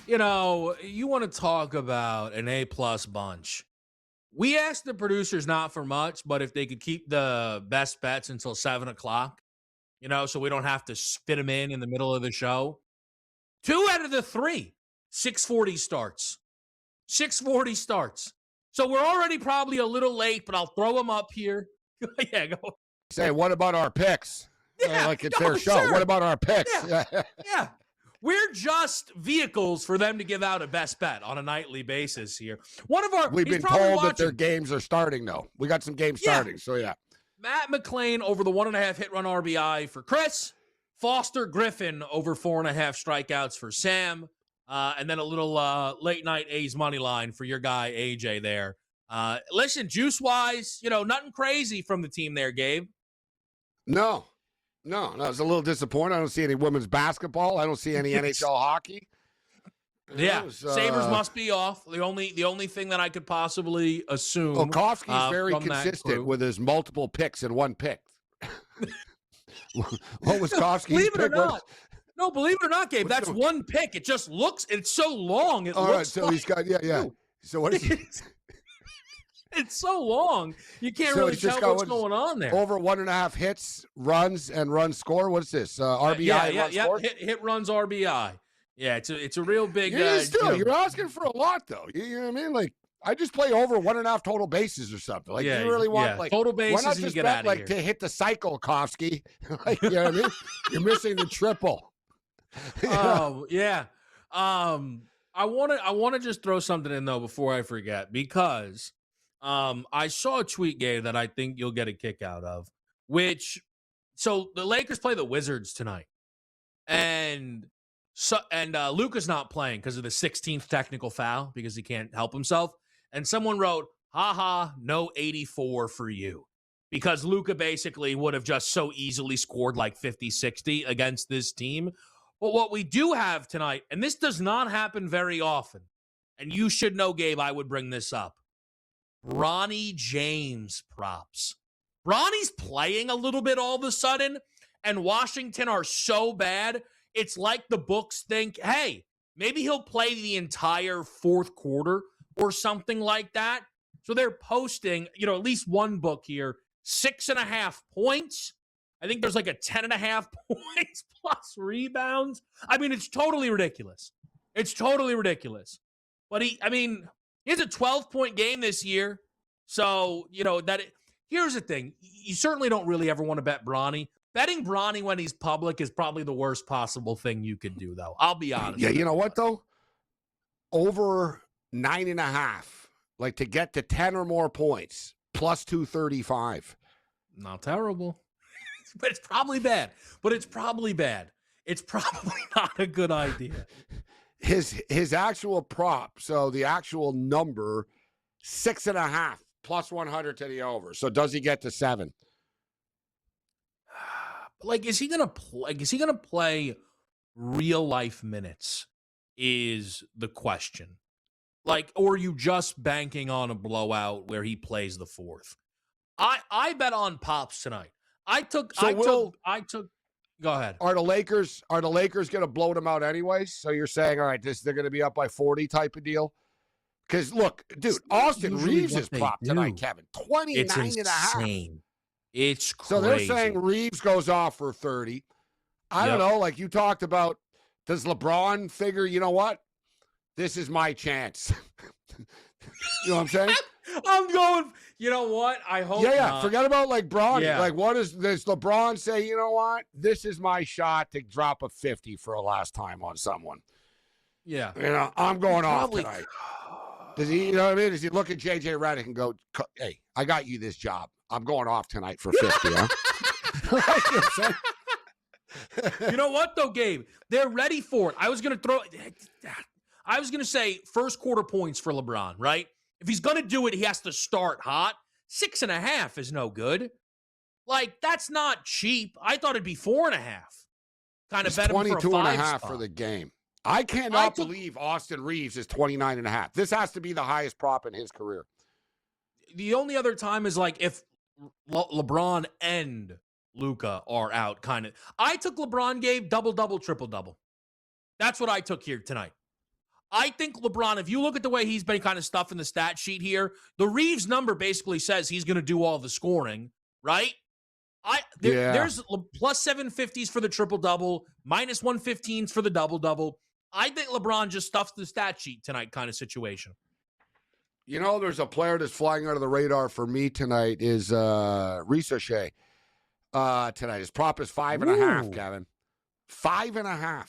You know, you want to talk about an A-plus bunch. We asked the producers not for much, but if they could keep the best bets until 7 o'clock, so we don't have to spit them in the middle of the show. 2 out of the 3, 6:40 starts. 6:40 starts. So we're already probably a little late, but I'll throw them up here. Yeah, go. Say, what about our picks? Yeah, like it's their show. sure. What about our picks? Yeah. We're just vehicles for them to give out a best bet on a nightly basis here. We've been told that their games are starting, though. We got some games starting, so yeah. Matt McClain over the 1.5 hit run RBI for Chris. Foster Griffin over 4.5 strikeouts for Sam. And then a little late night A's money line for your guy AJ there. Listen, juice wise, nothing crazy from the team there, Gabe. No, it's a little disappointing. I don't see any women's basketball. I don't see any NHL hockey. Yeah, Sabres must be off. The only thing that I could possibly assume. Koffsky's very consistent with his multiple picks in one pick. What was Koffsky's Believe it or pick? not. No, believe it or not, Gabe, that's one pick. It just looks, it's so long. It looks so he's got, yeah. So what is he? It's so long. You can't really tell what's going on there. Over 1.5 hits, runs, and run score. What's this? RBI score? Hit runs RBI. Yeah, it's a real big. You're asking for a lot, though. You know what I mean? Like, I just play over 1.5 total bases or something. Like, you really want like total bases? Why not just bet like to hit the cycle, Koffsky? Like, you know what I mean? You're missing the triple. Oh yeah. I want to just throw something in though before I forget, because I saw a tweet, Gabe, that I think you'll get a kick out of. So the Lakers play the Wizards tonight, and Luka's not playing because of the 16th technical foul because he can't help himself. And someone wrote, "Haha, no 84 for you," because Luka basically would have just so easily scored like 50, 60 against this team. But what we do have tonight, and this does not happen very often, and you should know, Gabe, I would bring this up. Bronny James props. Bronny's playing a little bit all of a sudden, and Washington are so bad, it's like the books think, hey, maybe he'll play the entire fourth quarter or something like that. So they're posting, at least one book here, 6.5 points. I think there's like a 10.5 points plus rebounds. I mean, it's totally ridiculous. It's totally ridiculous. But he has a 12-point game this year. So, here's the thing. You certainly don't really ever want to bet Bronny. Betting Bronny when he's public is probably the worst possible thing you could do, though. I'll be honest. Yeah, you know what, though? Over 9.5. Like, to get to 10 or more points, plus 235. Not terrible. But it's probably bad. It's probably not a good idea. His actual prop, so the actual number, 6.5 plus 100 to the over. So does he get to 7? Like, is he gonna play real life minutes? Is the question. Like, or are you just banking on a blowout where he plays the fourth? I bet on Pops tonight. I took. Go ahead. Are the Lakers going to blow them out anyways? So you're saying, all right, they're going to be up by 40 type of deal? Because look, dude, Austin Reeves is prop tonight, Kevin. 29.5. It's crazy. So they're saying Reeves goes off for 30. I don't know. Like you talked about, does LeBron figure? You know what? This is my chance. You know what I'm saying? I'm going. You know what? I hope. Yeah. Forget about like Bronny. Yeah. Like, does LeBron say? You know what? This is my shot to drop a 50 for a last time on someone. Yeah. I'm going off tonight. Does he? You know what I mean? Does he look at JJ Redick and go, "Hey, I got you this job. I'm going off tonight for 50." Huh? You know what though, Gabe? They're ready for it. I was going to say first quarter points for LeBron, right? If he's going to do it, he has to start hot. 6.5 is no good. Like, that's not cheap. I thought it'd be 4.5. Kind of bet him for a 5 for the game. I cannot believe Austin Reeves is 29.5. This has to be the highest prop in his career. The only other time is like if LeBron and Luka are out, kind of. I took LeBron, Gabe, double-double, triple-double. That's what I took here tonight. I think LeBron, if you look at the way he's been kind of stuffing the stat sheet here, the Reeves number basically says he's going to do all the scoring, right? There's plus 750s for the triple-double, minus 115s for the double-double. I think LeBron just stuffs the stat sheet tonight kind of situation. You know, there's a player that's flying under the radar for me tonight is Ricochet. Tonight. His prop is 5.5, Kevin. 5.5.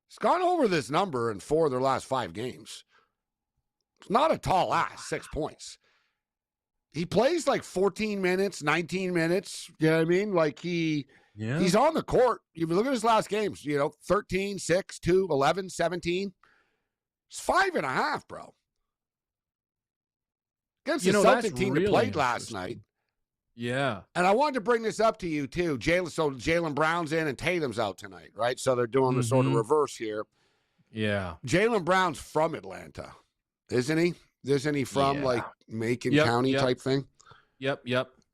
He's gone over this number in 4 of their last 5 games. It's not a tall ass, 6 points. He plays like 14 minutes, 19 minutes. You know what I mean? Like he's on the court. You look at his last games, 13, 6, 2, 11, 17. It's 5.5, bro. Against the Celtic team that played last night. Yeah. And I wanted to bring this up to you, too. Jaylen Brown's in and Tatum's out tonight, right? So they're doing the sort of reverse here. Yeah. Jaylen Brown's from Atlanta, isn't he? Isn't he from, like, Macon County type thing? Yep.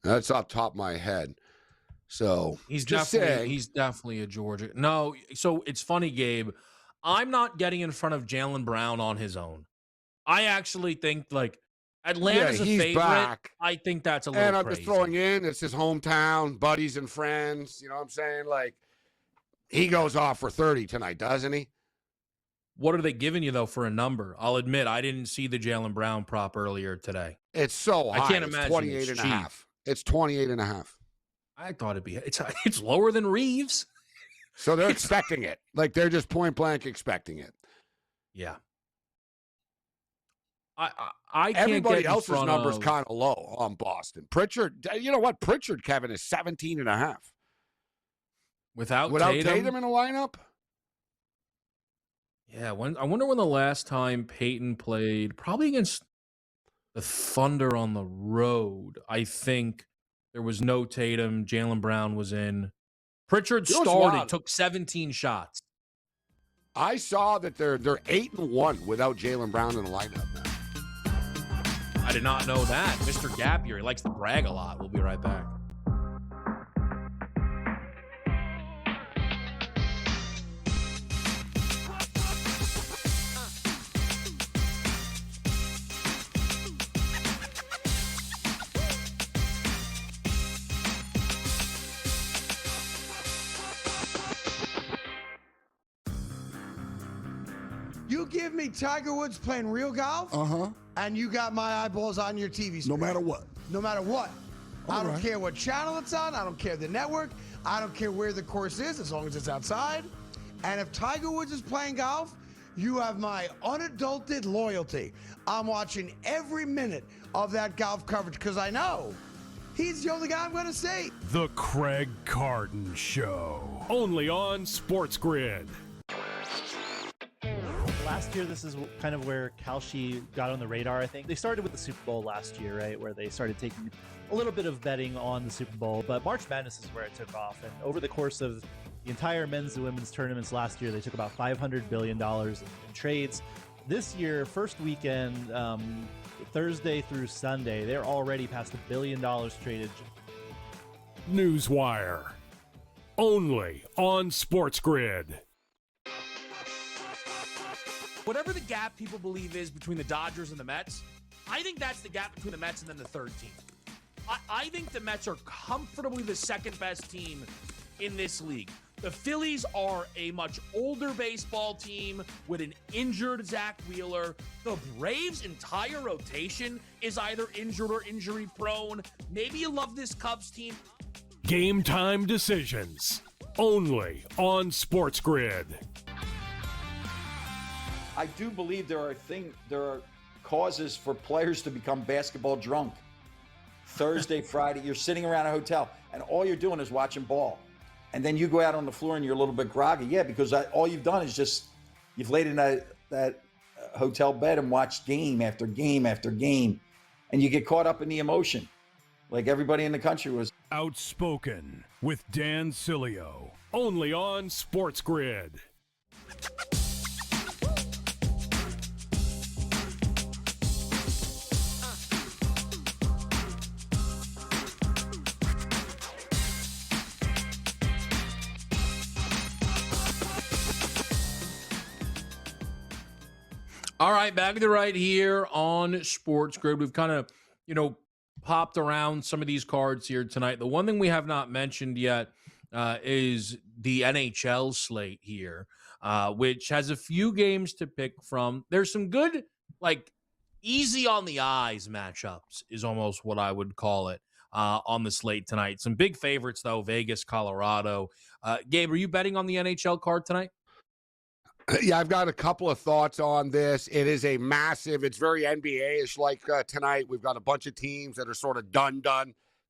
That's off the top of my head. So he's definitely a Georgia. No, so it's funny, Gabe. I'm not getting in front of Jaylen Brown on his own. I actually think, like, Atlanta's a favorite. Back. I think that's a little crazy. And I'm just throwing in, it's his hometown, buddies and friends. You know what I'm saying? Like, he goes off for 30 tonight, doesn't he? What are they giving you, though, for a number? I'll admit, I didn't see the Jaylen Brown prop earlier today. It's so high. I can't imagine 28.5. It's 28.5. I thought it's lower than Reeves. So they're expecting it. Like, they're just point blank expecting it. Yeah. I can't Everybody get else's number's kind of low on Boston. Pritchard, you know what? Pritchard, Kevin, is 17.5. Without Tatum in the lineup? Yeah, I wonder when the last time Peyton played, probably against the Thunder on the road. I think there was no Tatum. Jaylen Brown was in. Pritchard started, took 17 shots. I saw that they're 8-1 without Jaylen Brown in the lineup now. I did not know that. Mr. Gap here, he likes to brag a lot. We'll be right back. You give me Tiger Woods playing real golf, and you got my eyeballs on your TV screen. No matter what. No matter what. I don't care what channel it's on. I don't care the network. I don't care where the course is, as long as it's outside. And if Tiger Woods is playing golf, you have my unadulterated loyalty. I'm watching every minute of that golf coverage because I know he's the only guy I'm going to see. The Craig Carton Show. Only on SportsGrid. Last year, this is kind of where Kalshi got on the radar, I think. They started with the Super Bowl last year, right, where they started taking a little bit of betting on the Super Bowl, but March Madness is where it took off. And over the course of the entire men's and women's tournaments last year, they took about $500 billion in trades. This year, first weekend, Thursday through Sunday, they're already past $1 billion traded. Newswire. Only on SportsGrid. Whatever the gap people believe is between the Dodgers and the Mets, I think that's the gap between the Mets and then the third team. I think the Mets are comfortably the second best team in this league. The Phillies are a much older baseball team with an injured Zach Wheeler. The Braves' entire rotation is either injured or injury prone. Maybe you love this Cubs team. Game time decisions. Only on SportsGrid. I do believe there are causes for players to become basketball drunk. Thursday, Friday, you're sitting around a hotel and all you're doing is watching ball. And then you go out on the floor and you're a little bit groggy. Yeah, because all you've done is you've laid in that hotel bed and watched game after game after game. And you get caught up in the emotion. Like everybody in the country was. Outspoken with Dan Cilio. Only on SportsGrid. All right, back to the right here on Sports Grid. We've kind of, popped around some of these cards here tonight. The one thing we have not mentioned yet is the NHL slate here, which has a few games to pick from. There's some good, easy on the eyes matchups is almost what I would call it on the slate tonight. Some big favorites, though, Vegas, Colorado. Gabe, are you betting on the NHL card tonight? Yeah, I've got a couple of thoughts on this. It is a massive, it's very NBA-ish like tonight. We've got a bunch of teams that are sort of done.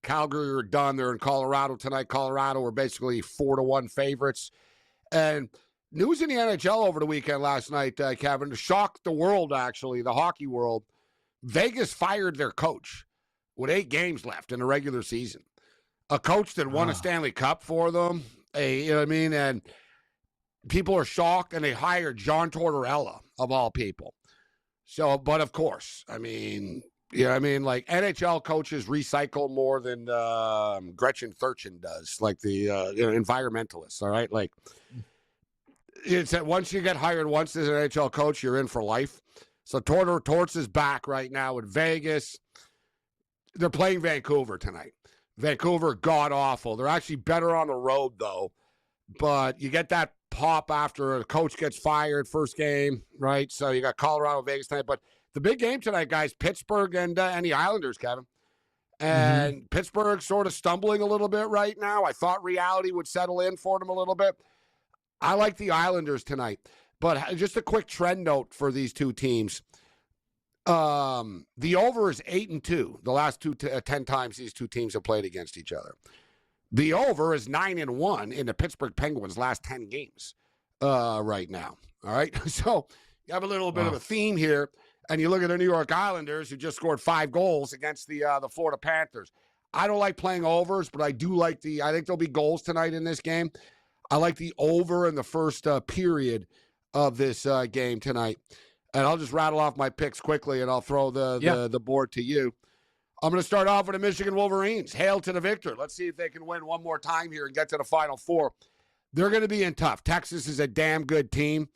Calgary are done. They're in Colorado tonight. Colorado are basically 4-1 favorites. And news in the NHL over the weekend last night, Kevin, shocked the world, actually, the hockey world. Vegas fired their coach with 8 games left in the regular season. A coach that won a Stanley Cup for them, you know what I mean? And people are shocked, and they hired John Tortorella, of all people. So, but of course, I mean, NHL coaches recycle more than Gretchen Thurchin does, like the environmentalists, all right? Like, it's that once you get hired once as an NHL coach, you're in for life. So Torts is back right now with Vegas. They're playing Vancouver tonight. Vancouver, god-awful. They're actually better on the road, though. But you get that pop after a coach gets fired first game, right? So you got Colorado, Vegas tonight. But the big game tonight, guys, Pittsburgh and the Islanders, Kevin. And Pittsburgh sort of stumbling a little bit right now. I thought reality would settle in for them a little bit. I like the Islanders tonight. But just a quick trend note for these two teams. The over is 8-2. The last 10 times these two teams have played against each other. The over is 9-1 in the Pittsburgh Penguins' last 10 games right now. All right. So you have a little bit of a theme here. And you look at the New York Islanders, who just scored 5 goals against the Florida Panthers. I don't like playing overs, but I do like I think there'll be goals tonight in this game. I like the over in the first period of this game tonight. And I'll just rattle off my picks quickly, and I'll throw the board to you. I'm going to start off with the Michigan Wolverines. Hail to the victor. Let's see if they can win one more time here and get to the Final Four. They're going to be in tough. Texas is a damn good team.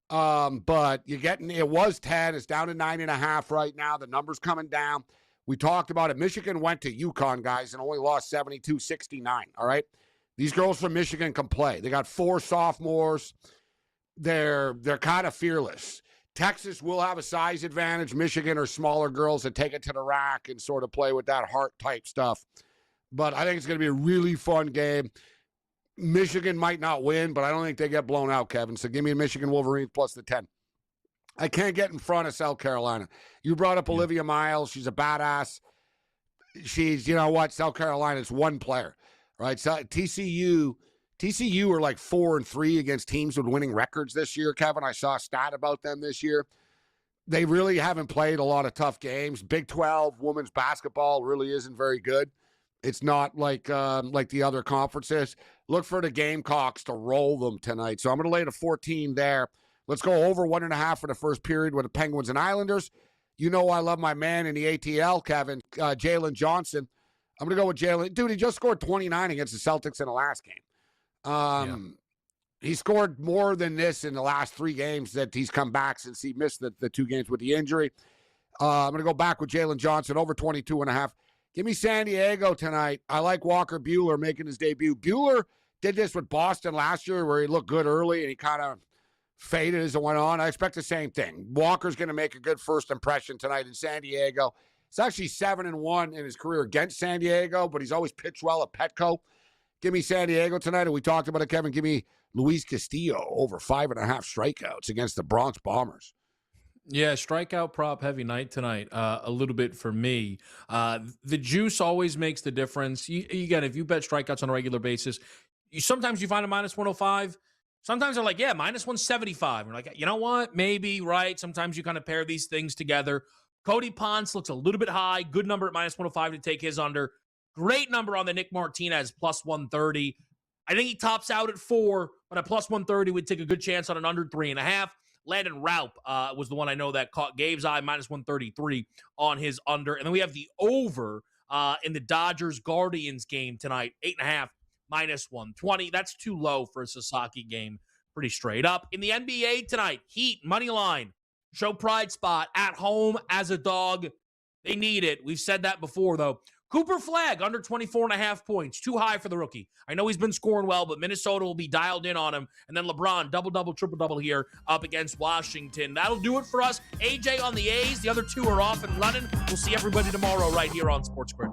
But it was 10. It's down to 9.5 right now. The number's coming down. We talked about it. Michigan went to UConn, guys, and only lost 72-69. All right. These girls from Michigan can play. They got 4 sophomores. They're kind of fearless. Texas will have a size advantage. Michigan are smaller girls that take it to the rack and sort of play with that heart type stuff. But I think it's going to be a really fun game. Michigan might not win, but I don't think they get blown out, Kevin. So give me Michigan Wolverines plus the 10. I can't get in front of South Carolina. You brought up Olivia Miles. She's a badass. She's, South Carolina's one player, right? So TCU are like 4-3 against teams with winning records this year, Kevin. I saw a stat about them this year. They really haven't played a lot of tough games. Big 12 women's basketball really isn't very good. It's not like the other conferences. Look for the Gamecocks to roll them tonight. So I'm going to lay the 14 there. Let's go over 1.5 for the first period with the Penguins and Islanders. You know I love my man in the ATL, Kevin, Jalen Johnson. I'm going to go with Jalen. Dude, he just scored 29 against the Celtics in the last game. He scored more than this in the last 3 games that he's come back since he missed the 2 games with the injury. I'm going to go back with Jalen Johnson, over 22.5. Give me San Diego tonight. I like Walker Buehler making his debut. Buehler did this with Boston last year where he looked good early and he kind of faded as it went on. I expect the same thing. Walker's going to make a good first impression tonight in San Diego. It's actually 7-1 in his career against San Diego, but he's always pitched well at Petco. Give me San Diego tonight, and we talked about it, Kevin. Give me Luis Castillo over 5.5 strikeouts against the Bronx Bombers. Yeah, strikeout prop heavy night tonight. A little bit for me. The juice always makes the difference. Again, if you bet strikeouts on a regular basis, sometimes you find a minus 105. Sometimes they're like, minus 175. You're like, you know what? Maybe, right? Sometimes you kind of pair these things together. Cody Ponce looks a little bit high. Good number at minus 105 to take his under. Great number on the Nick Martinez, plus 130. I think he tops out at 4, but at plus 130, we'd take a good chance on an under 3.5. Landon Raup was the one I know that caught Gabe's eye, minus 133 on his under. And then we have the over in the Dodgers-Guardians game tonight, 8.5, minus 120. That's too low for a Sasaki game, pretty straight up. In the NBA tonight, Heat, money line, Show pride spot at home as a dog. They need it. We've said that before, though. Cooper Flagg, under 24.5 points. Too high for the rookie. I know he's been scoring well, but Minnesota will be dialed in on him. And then LeBron, double-double, triple-double here up against Washington. That'll do it for us. AJ on the A's. The other two are off and running. We'll see everybody tomorrow right here on SportsGrid.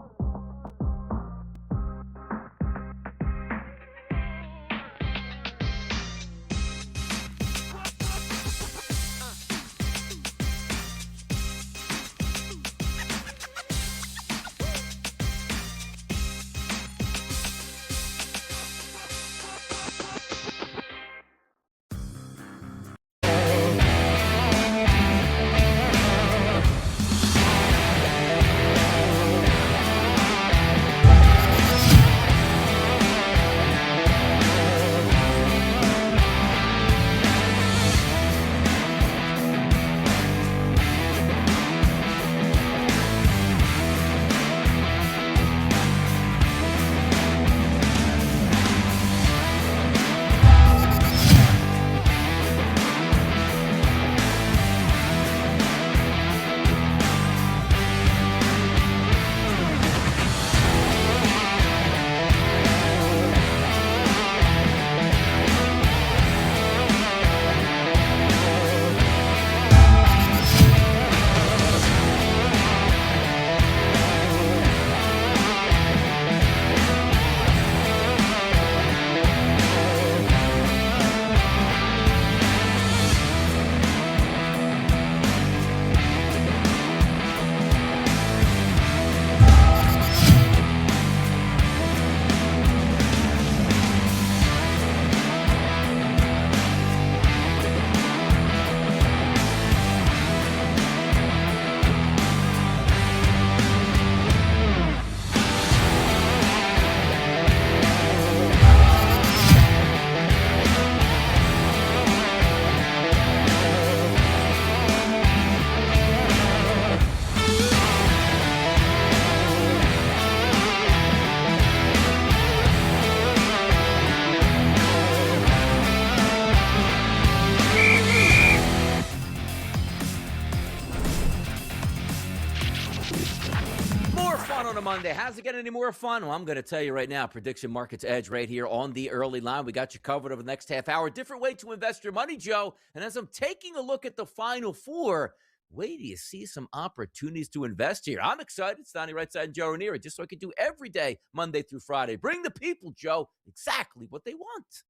On a Monday. How's it get any more fun? Well, I'm going to tell you right now, Prediction Markets Edge right here on the early line. We got you covered over the next half hour. Different way to invest your money, Joe. And as I'm taking a look at the Final Four, wait till you see some opportunities to invest here. I'm excited. It's Donnie Rightside and Joe Ranieri, just so I can do every day, Monday through Friday. Bring the people, Joe, exactly what they want.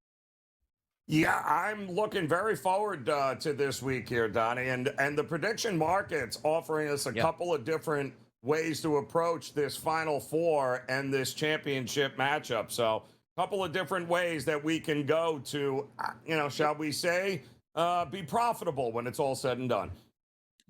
Yeah, I'm looking very forward to this week here, Donnie. And the prediction markets offering us a couple of different ways to approach this Final Four and this championship matchup. So a couple of different ways that we can go to, shall we say, be profitable when it's all said and done.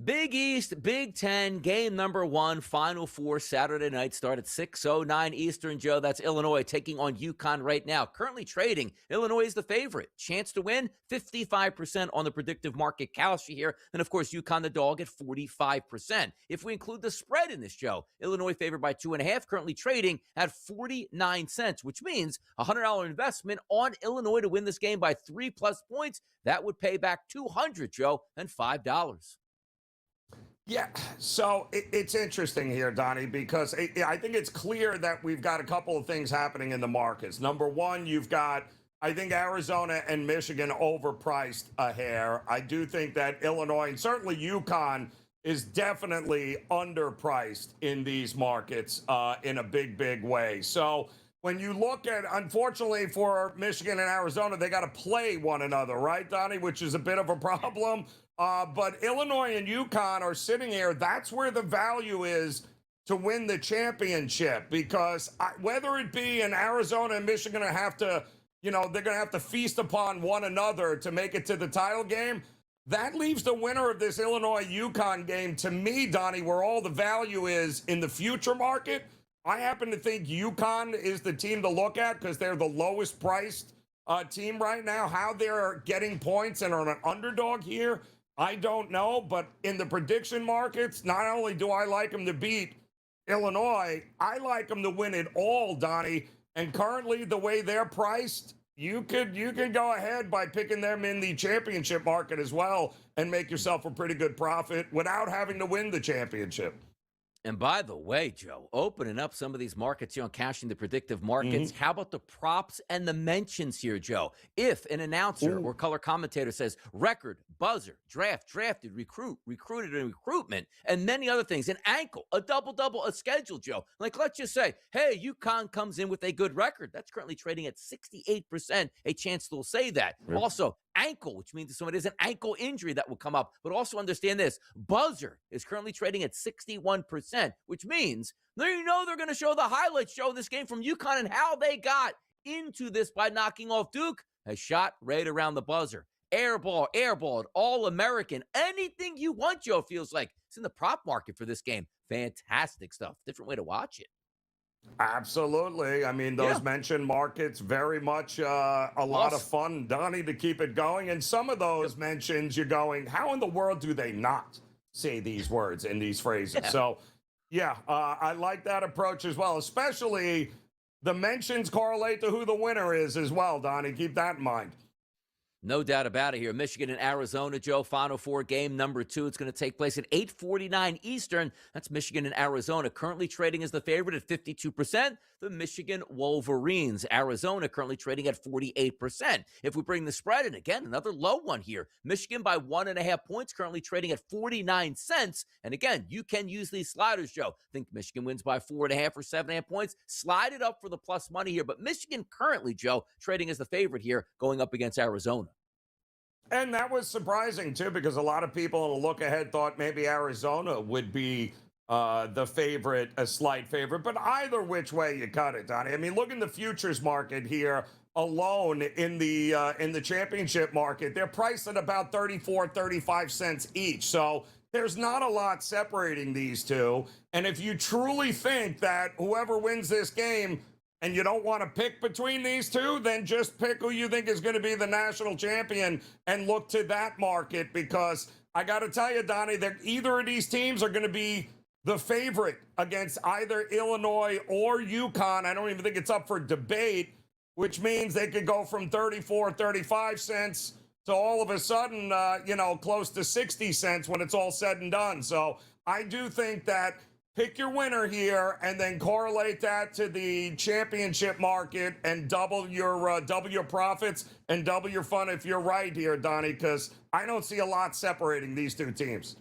Big East, Big Ten, game number 1, Final Four, Saturday night, start at 6:09 Eastern, Joe. That's Illinois taking on UConn right now. Currently trading, Illinois is the favorite. Chance to win, 55% on the predictive market Kalshi here. And, of course, UConn the dog at 45%. If we include the spread in this, Joe, Illinois favored by 2.5, currently trading at 49 cents, which means a $100 investment on Illinois to win this game by 3+ points. That would pay back $200, Joe, and $5. Yeah, so it's interesting here, Donnie, because I think it's clear that we've got a couple of things happening in the markets. Number one, you've got, I think, Arizona and Michigan overpriced a hair. I do think that Illinois and certainly UConn is definitely underpriced in these markets in a big, big way. So when you look at, unfortunately for Michigan and Arizona, they got to play one another, right, Donnie, which is a bit of a problem. But Illinois and UConn are sitting here. That's where the value is to win the championship, because whether it be in Arizona and Michigan have to, they're going to have to feast upon one another to make it to the title game. That leaves the winner of this Illinois-UConn game, to me, Donnie, where all the value is in the future market. I happen to think UConn is the team to look at because they're the lowest priced team right now. How they're getting points and are an underdog here, I don't know. But in the prediction markets, not only do I like them to beat Illinois, I like them to win it all, Donnie. And currently, the way they're priced, you could go ahead by picking them in the championship market as well and make yourself a pretty good profit without having to win the championship. And by the way, Joe, opening up some of these markets here on cashing the predictive markets, how about the props and the mentions here, Joe? If an announcer or color commentator says record, buzzer, draft, drafted, recruit, recruited, and recruitment, and many other things, an ankle, a double-double, a schedule, Joe. Like, let's just say, hey, UConn comes in with a good record. That's currently trading at 68%, a chance they'll say that. Also, ankle, which means somebody has an ankle injury that will come up. But also understand this, buzzer is currently trading at 61%, which means they're going to show the highlights show this game from UConn and how they got into this by knocking off Duke. A shot right around the buzzer. Airballed, All-American, anything you want, Joe, feels like. It's in the prop market for this game. Fantastic stuff. Different way to watch it. Absolutely. I mean, those mentioned markets, very much a lot of fun, Donnie, to keep it going. And some of those mentions, you're going, how in the world do they not say these words and these phrases? So, I like that approach as well, especially the mentions correlate to who the winner is as well, Donnie. Keep that in mind. No doubt about it here. Michigan and Arizona, Joe, Final Four game number 2. It's going to take place at 8:49 Eastern. That's Michigan and Arizona. Currently trading as the favorite at 52%. The Michigan Wolverines. Arizona currently trading at 48%. If we bring the spread in, again, another low one here. Michigan by 1.5 points, currently trading at 49 cents. And again, you can use these sliders, Joe. Think Michigan wins by 4.5 or 7.5 points. Slide it up for the plus money here. But Michigan currently, Joe, trading as the favorite here, going up against Arizona. And that was surprising, too, because a lot of people in the look ahead thought maybe Arizona would be the favorite, a slight favorite. But either which way you cut it, Donnie. I mean, look in the futures market here alone in the championship market. They're priced at about 35 cents each. So there's not a lot separating these two. And if you truly think that whoever wins this game and you don't want to pick between these two, then just pick who you think is going to be the national champion and look to that market, because I got to tell you, Donnie, that either of these teams are going to be the favorite against either Illinois or UConn. I don't even think it's up for debate, which means they could go from 35 cents to all of a sudden, close to 60 cents when it's all said and done. So I do think that pick your winner here and then correlate that to the championship market and double your profits and double your fun if you're right here, Donnie, because I don't see a lot separating these two teams.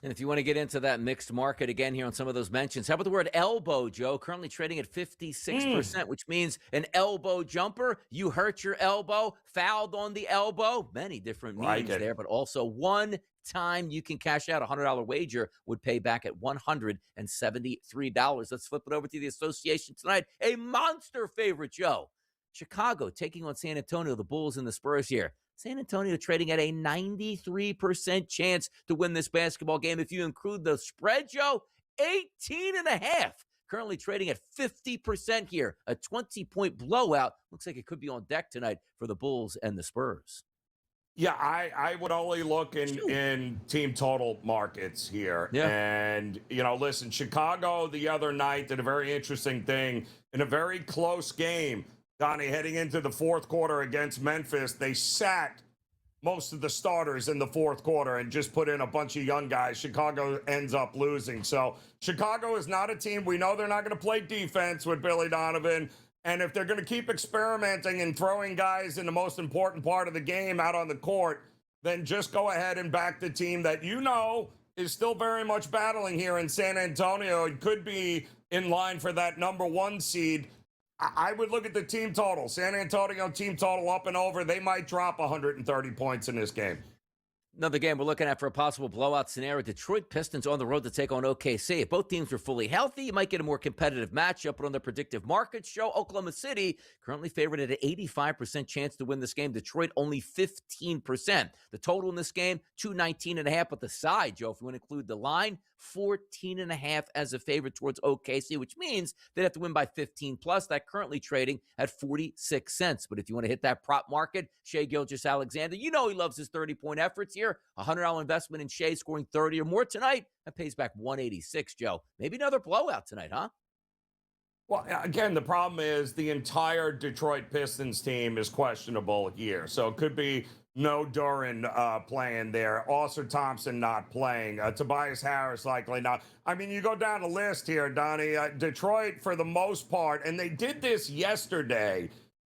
And if you want to get into that mixed market again here on some of those mentions, how about the word elbow, Joe? Currently trading at 56%, which means an elbow jumper. You hurt your elbow, fouled on the elbow. Many different meanings there, but also one time you can cash out. A $100 wager would pay back at $173. Let's flip it over to the association tonight. A monster favorite, Joe. Chicago taking on San Antonio, the Bulls and the Spurs here. San Antonio trading at a 93% chance to win this basketball game. If you include the spread, Joe, 18.5. Currently trading at 50% here. A 20-point blowout. Looks like it could be on deck tonight for the Bulls and the Spurs. Yeah, I would only look in team total markets here. Yeah. And, listen, Chicago the other night did a very interesting thing in a very close game. Donnie, heading into the fourth quarter against Memphis, they sat most of the starters in the fourth quarter and just put in a bunch of young guys. Chicago ends up losing. So Chicago is not a team. We know they're not going to play defense with Billy Donovan. And if they're going to keep experimenting and throwing guys in the most important part of the game out on the court, then just go ahead and back the team that is still very much battling here in San Antonio. It could be in line for that number 1 seed. I would look at the team total. San Antonio team total up and over. They might drop 130 points in this game. Another game we're looking at for a possible blowout scenario. Detroit Pistons on the road to take on OKC. If both teams are fully healthy, you might get a more competitive matchup. But on the predictive markets show, Oklahoma City currently favored at an 85% chance to win this game. Detroit only 15%. The total in this game, 219.5. But the side, Joe, if you want to include the line, 14.5 as a favorite towards OKC, which means they'd have to win by 15 plus. That currently trading at 46 cents. But if you want to hit that prop market, Shai Gilgeous-Alexander, he loves his 30-point efforts here. $100 investment in Shai scoring 30 or more tonight. That pays back 186, Joe. Maybe another blowout tonight, huh? Well, again, the problem is the entire Detroit Pistons team is questionable here. So it could be no Duran playing there. Oscar Thompson not playing. Tobias Harris likely not. I mean, you go down the list here, Donnie. Detroit, for the most part, and they did this yesterday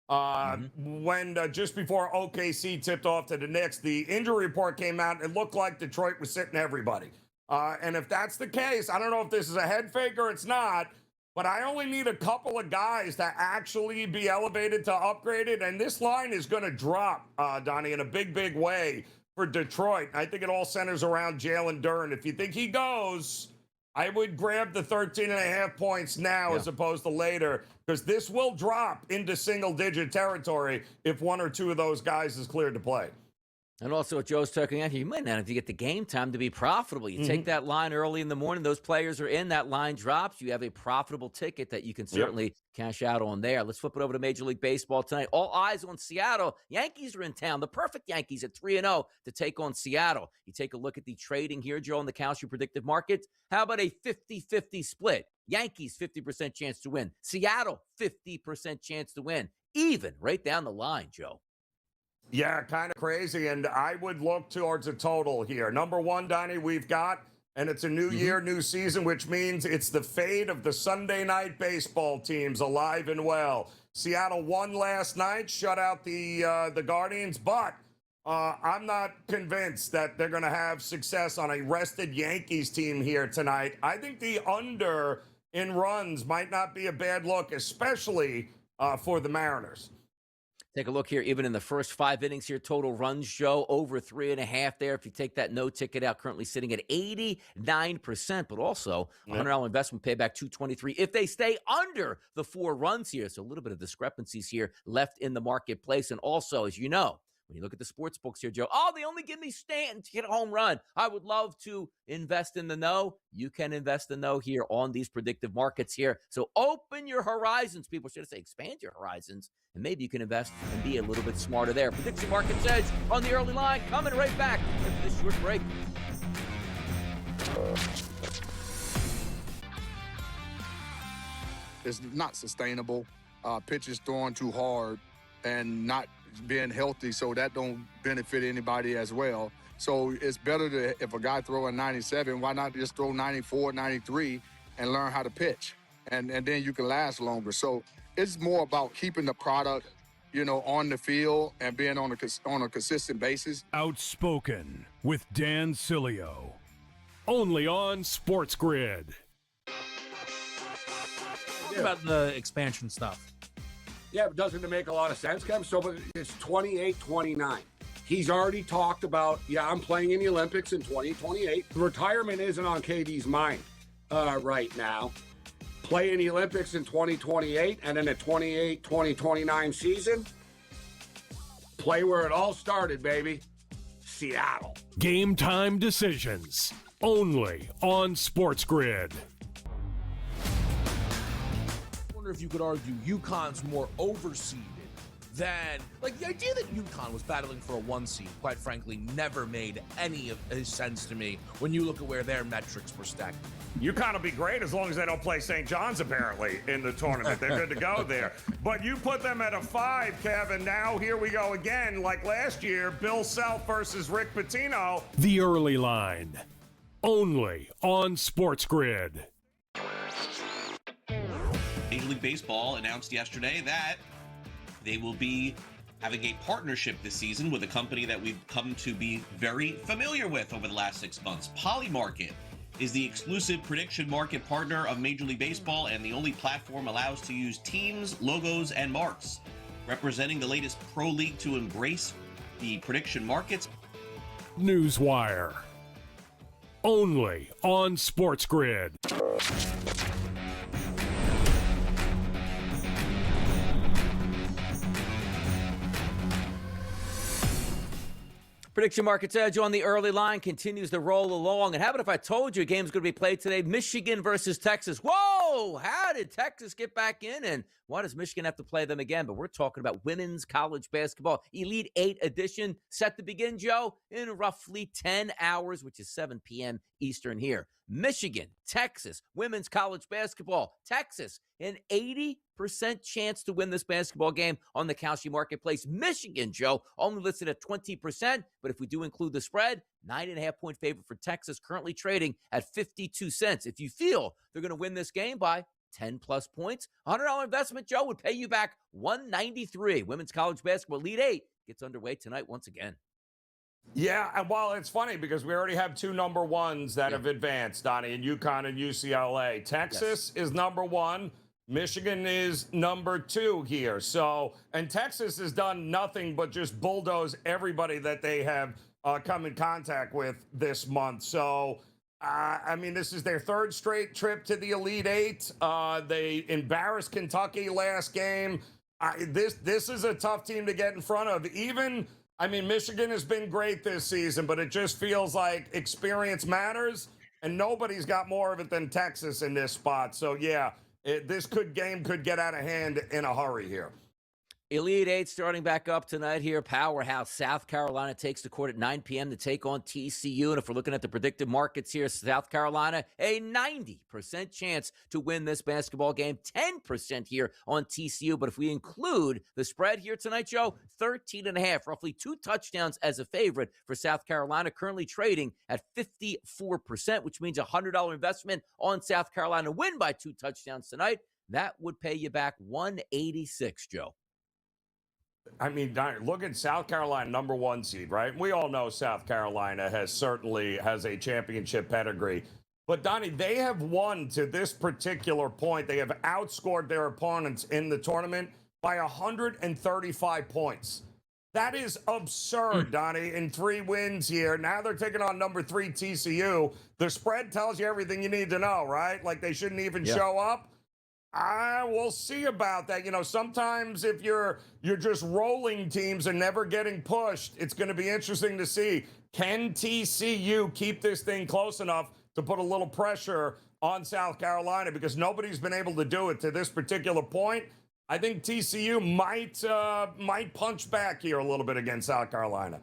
when just before OKC tipped off to the Knicks, the injury report came out. It looked like Detroit was sitting everybody. And if that's the case, I don't know if this is a head fake or it's not, but I only need a couple of guys to actually be elevated to upgraded, and this line is going to drop, Donnie, in a big, big way for Detroit. I think it all centers around Jalen Duren. If you think he goes, I would grab the 13.5 points now as opposed to later, because this will drop into single-digit territory if one or two of those guys is cleared to play. And also, what Joe's talking about, you might not have to get the game time to be profitable. You take that line early in the morning, those players are in, that line drops, you have a profitable ticket that you can certainly cash out on there. Let's flip it over to Major League Baseball tonight. All eyes on Seattle. Yankees are in town. The perfect Yankees at 3-0 to take on Seattle. You take a look at the trading here, Joe, in the Kalshi predictive markets. How about a 50-50 split? Yankees, 50% chance to win. Seattle, 50% chance to win. Even right down the line, Joe. Yeah, kind of crazy, and I would look towards a total here. Number one, Donnie, we've got, and it's a new year, new season, which means it's the fate of the Sunday night baseball teams alive and well. Seattle won last night, shut out the Guardians, but I'm not convinced that they're going to have success on a rested Yankees team here tonight. I think the under in runs might not be a bad look, especially for the Mariners. Take a look here, even in the first 5 innings here, total runs, Joe, over 3.5 there. If you take that no ticket out, currently sitting at 89%, but also $100 investment payback, $223 if they stay under the 4 runs here. So a little bit of discrepancies here left in the marketplace. And also, as you know, when you look at the sports books here, Joe, they only give me Stanton to get a home run. I would love to invest in the no. You can invest in no here on these predictive markets here. So open your horizons. People should say expand your horizons, and maybe you can invest and be a little bit smarter there. Prediction Markets Edge on the early line, coming right back after this short break. It's not sustainable. Pitches throwing too hard and not being healthy, so that don't benefit anybody as well. So it's better to, if a guy throwing 97, why not just throw 94, 93 and learn how to pitch? And then you can last longer. So it's more about keeping the product, on the field and being on a consistent basis. Outspoken with Dan Cilio. Only on SportsGrid. What about the expansion stuff? Yeah, but doesn't it make a lot of sense, Kevin? So it's 28-29. He's already talked about, I'm playing in the Olympics in 2028. Retirement isn't on KD's mind right now. Play in the Olympics in 2028, and then the 2029 season, play where it all started, baby. Seattle. Game time decisions. Only on SportsGrid. If you could argue UConn's more overseeded than, like, the idea that UConn was battling for a 1 seed, quite frankly, never made any of sense to me when you look at where their metrics were stacked. UConn will be great as long as they don't play St. John's, apparently, in the tournament. They're good to go there. But you put them at a 5, Kevin. Now here we go again, like last year, Bill Self versus Rick Pitino. The early line. Only on SportsGrid. Major League Baseball announced yesterday that they will be having a partnership this season with a company that we've come to be very familiar with over the last 6 months. Polymarket is the exclusive prediction market partner of Major League Baseball and the only platform allows to use teams, logos, and marks. Representing the latest pro league to embrace the prediction markets. Newswire. Only on SportsGrid. Prediction Markets Edge on the early line continues to roll along. And how about if I told you a game's going to be played today? Michigan versus Texas. Whoa! whoa, how did Texas get back in? And why does Michigan have to play them again? But we're talking about women's college basketball. Elite 8 edition set to begin, Joe, in roughly 10 hours, which is 7 p.m. Eastern here. Michigan, Texas, women's college basketball. Texas, an 80% chance to win this basketball game on the Kalshi Marketplace. Michigan, Joe, only listed at 20%, but if we do include the spread, 9.5-point favorite for Texas, currently trading at 52 cents. If you feel they're going to win this game by 10-plus points, $100 investment, Joe, would pay you back $193. Women's college basketball Elite 8 gets underway tonight once again. Yeah, and while it's funny because we already have 2 number ones that have advanced, Donnie, in UConn and UCLA. Texas is number 1. Michigan is number 2 here. So, and Texas has done nothing but just bulldoze everybody that they have come in contact with this month. So, I mean, this is their 3rd straight trip to the Elite 8. They embarrassed Kentucky last game. This is a tough team to get in front of. Michigan has been great this season, but it just feels like experience matters, and nobody's got more of it than Texas in this spot. So, yeah, this game could get out of hand in a hurry here. Elite 8 starting back up tonight here. Powerhouse South Carolina takes the court at 9 p.m. to take on TCU. And if we're looking at the predictive markets here, South Carolina, a 90% chance to win this basketball game, 10% here on TCU. But if we include the spread here tonight, Joe, 13.5, roughly 2 touchdowns as a favorite for South Carolina, currently trading at 54%, which means a $100 investment on South Carolina win by 2 touchdowns tonight. That would pay you back $186, Joe. I mean, look at South Carolina, number 1 seed, right? We all know South Carolina has a championship pedigree. But, Donnie, they have won to this particular point. They have outscored their opponents in the tournament by 135 points. That is absurd, Donnie, in 3 wins here. Now they're taking on number 3 TCU. The spread tells you everything you need to know, right? Like they shouldn't even show up. We'll see about that. You know, sometimes if you're just rolling teams and never getting pushed, it's going to be interesting to see. Can TCU keep this thing close enough to put a little pressure on South Carolina? Because nobody's been able to do it to this particular point. I think TCU might punch back here a little bit against South Carolina.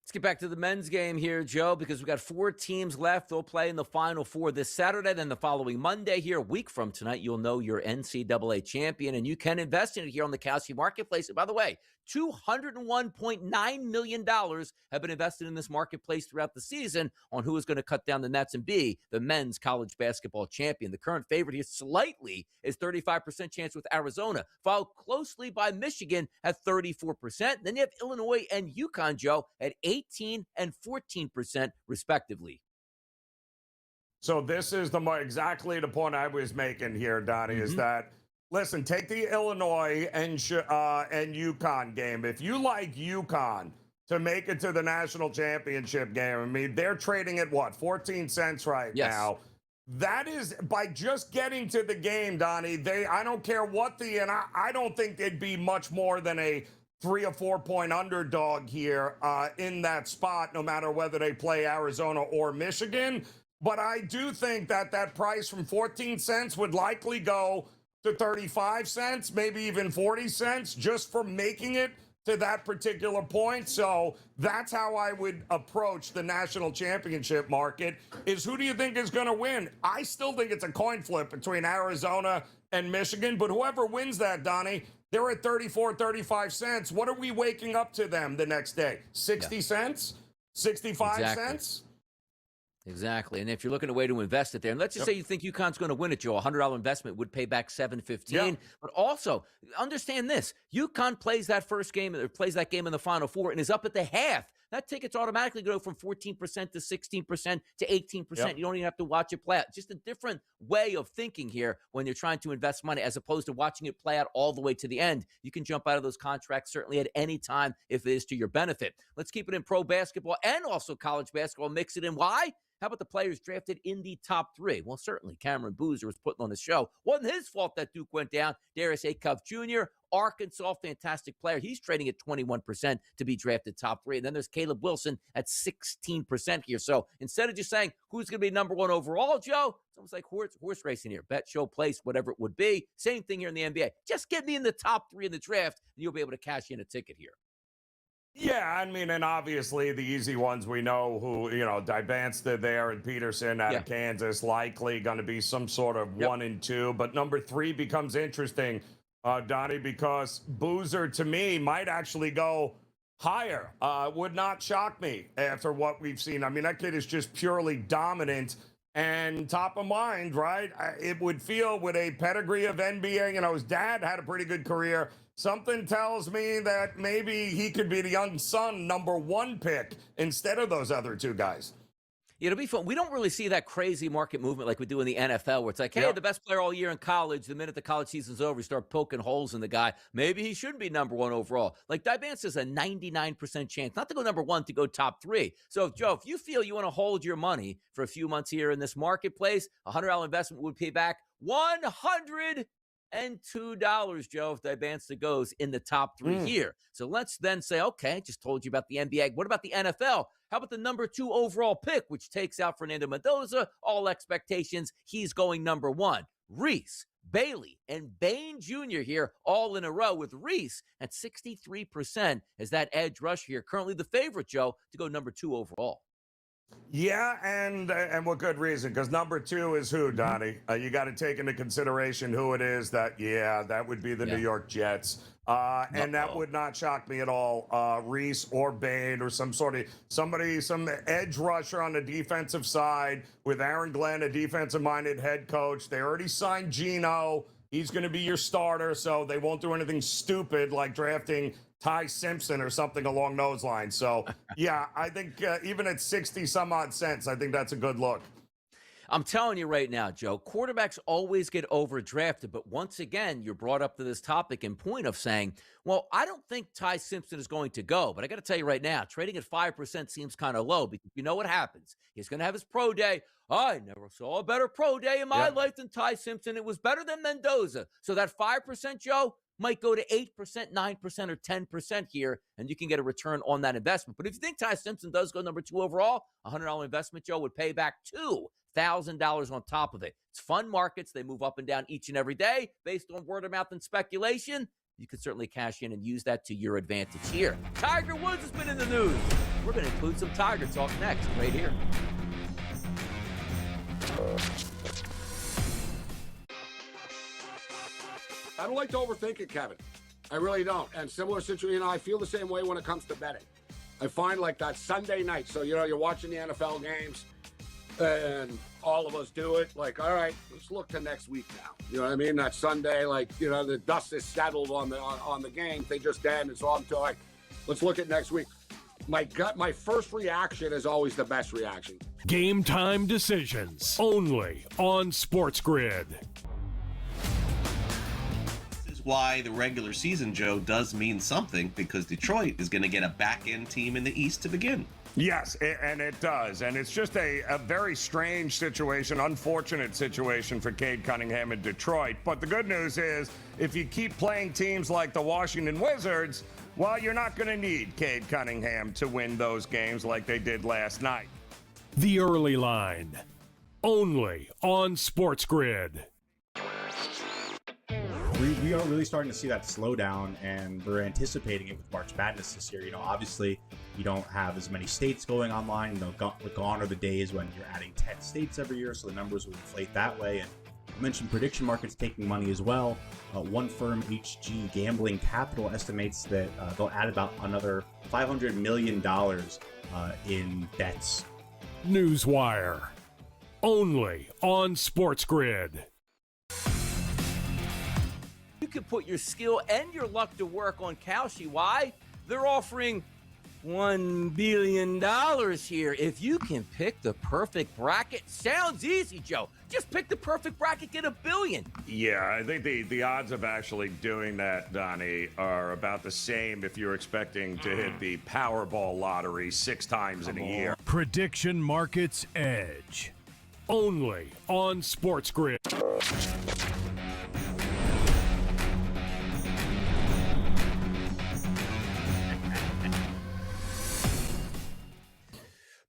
Let's get back to the men's game here, Joe, because we've got 4 teams left. They'll play in the Final Four this Saturday. Then the following Monday here, a week from tonight, you'll know your NCAA champion, and you can invest in it here on the Kalshi Marketplace. And by the way, $201.9 million have been invested in this marketplace throughout the season on who is going to cut down the nets and be the men's college basketball champion. The current favorite here slightly is 35% chance with Arizona, followed closely by Michigan at 34%. Then you have Illinois and UConn, Joe, at 18 and 14% respectively. So this is exactly the point I was making here, Donnie, is that, listen, take the Illinois and UConn game. If you like UConn to make it to the national championship game, I mean, they're trading at what, 14 cents right now. That is by just getting to the game, Donnie. I don't care what I don't think they'd be much more than a 3 or 4 point underdog here in that spot, no matter whether they play Arizona or Michigan. But I do think that price from 14 cents would likely go to 35 cents, maybe even 40 cents, just for making it to that particular point. So that's how I would approach the national championship market, is who do you think is going to win? I still think it's a coin flip between Arizona and Michigan, but whoever wins that, Donnie, they're at 34, 35 cents. What are we waking up to them the next day? 60 cents? 65 cents? Exactly. And if you're looking at a way to invest it there, and let's just say you think UConn's going to win it, Joe, a $100 investment would pay back $715. But also, understand this, UConn plays that game in the Final Four and is up at the half. That ticket's automatically go from 14% to 16% to 18%. You don't even have to watch it play out. Just a different way of thinking here when you're trying to invest money, as opposed to watching it play out all the way to the end. You can jump out of those contracts certainly at any time if it is to your benefit. Let's keep it in pro basketball and also college basketball. Mix it in. Why? How about the players drafted in the top 3? Well, certainly Cameron Boozer was putting on the show. Wasn't his fault that Duke went down. Darius Acuff Jr., Arkansas, fantastic player. He's trading at 21% to be drafted top 3. And then there's Caleb Wilson at 16% here. So instead of just saying who's going to be number 1 overall, Joe, it's almost like horse racing here. Bet, show, place, whatever it would be. Same thing here in the NBA. Just get me in the top 3 in the draft, and you'll be able to cash in a ticket here. Yeah, I mean, and obviously the easy ones we know who, Dybansta there and Peterson out of Kansas, likely going to be some sort of 1 and 2. But number 3 becomes interesting, Donnie, because Boozer, to me, might actually go higher. Would not shock me after what we've seen. I mean, that kid is just purely dominant and top of mind, right? It would feel with a pedigree of NBA, his dad had a pretty good career. Something tells me that maybe he could be the unsung number 1 pick instead of those other 2 guys. It'll be fun. We don't really see that crazy market movement like we do in the NFL, where it's like, hey, the best player all year in college, the minute the college season's over, you start poking holes in the guy. Maybe he shouldn't be number 1 overall. Like Dybansta has a 99% chance not to go number 1, to go top 3. So, Joe, if you feel you want to hold your money for a few months here in this marketplace, a $100 investment would pay back $102, Joe, if Dybansta goes in the top 3 here. So let's then say, okay, just told you about the NBA. What about the NFL? How about the number 2 overall pick, which takes out Fernando Mendoza? All expectations, he's going number 1. Reese, Bailey, and Bain Jr. here all in a row, with Reese at 63% as that edge rush here. Currently the favorite, Joe, to go number 2 overall. Yeah, and with good reason, because number 2 is who, Donnie? You got to take into consideration who it is. That would be the New York Jets. And that would not shock me at all. Reese or Bain or some edge rusher on the defensive side with Aaron Glenn, a defensive-minded head coach. They already signed Geno. He's going to be your starter, so they won't do anything stupid like drafting Ty Simpson or something along those lines. So, yeah, I think even at 60-some-odd cents, I think that's a good look. I'm telling you right now, Joe, quarterbacks always get overdrafted. But once again, you're brought up to this topic and point of saying, well, I don't think Ty Simpson is going to go. But I got to tell you right now, trading at 5% seems kind of low, because you know what happens. He's going to have his pro day. I never saw a better pro day in my life than Ty Simpson. It was better than Mendoza. So that 5%, Joe, might go to 8%, 9%, or 10% here, and you can get a return on that investment. But if you think Ty Simpson does go number 2 overall, a $100 investment, Joe, would pay back $2,000 on top of it. It's fun markets. They move up and down each and every day based on word of mouth and speculation. You could certainly cash in and use that to your advantage here. Tiger Woods has been in the news. We're going to include some Tiger talk next, right here. I don't like to overthink it, Kevin. I really don't. And similar situation, I feel the same way when it comes to betting. I find like that Sunday night, so, you're watching the NFL games, and all of us do it. Like, all right, let's look to next week now. You know what I mean? That Sunday, like, the dust is settled on the game. They just end. So I'm like, let's look at next week. My first reaction is always the best reaction. Game time decisions only on SportsGrid. Why the regular season, Joe, does mean something, because Detroit is going to get a back-end team in the East to begin. Yes, and it does. And it's just a very strange situation, unfortunate situation for Cade Cunningham in Detroit. But the good news is, if you keep playing teams like the Washington Wizards, well, you're not going to need Cade Cunningham to win those games like they did last night. The early line, only on SportsGrid. We are really starting to see that slowdown, and we're anticipating it with March Madness this year. Obviously, you don't have as many states going online. Gone are the days when you're adding 10 states every year, so the numbers will inflate that way. And I mentioned prediction markets taking money as well. One firm, HG Gambling Capital, estimates that they'll add about another $500 million in bets. Newswire, only on SportsGrid. You can put your skill and your luck to work on Kalshi. Why? They're offering $1 billion here if you can pick the perfect bracket. Sounds easy, Joe. Just pick the perfect bracket, get $1 billion. Yeah, I think the odds of actually doing that, Donnie, are about the same if you're expecting to hit the Powerball lottery 6 times in a year. Prediction Markets Edge. Only on SportsGrid.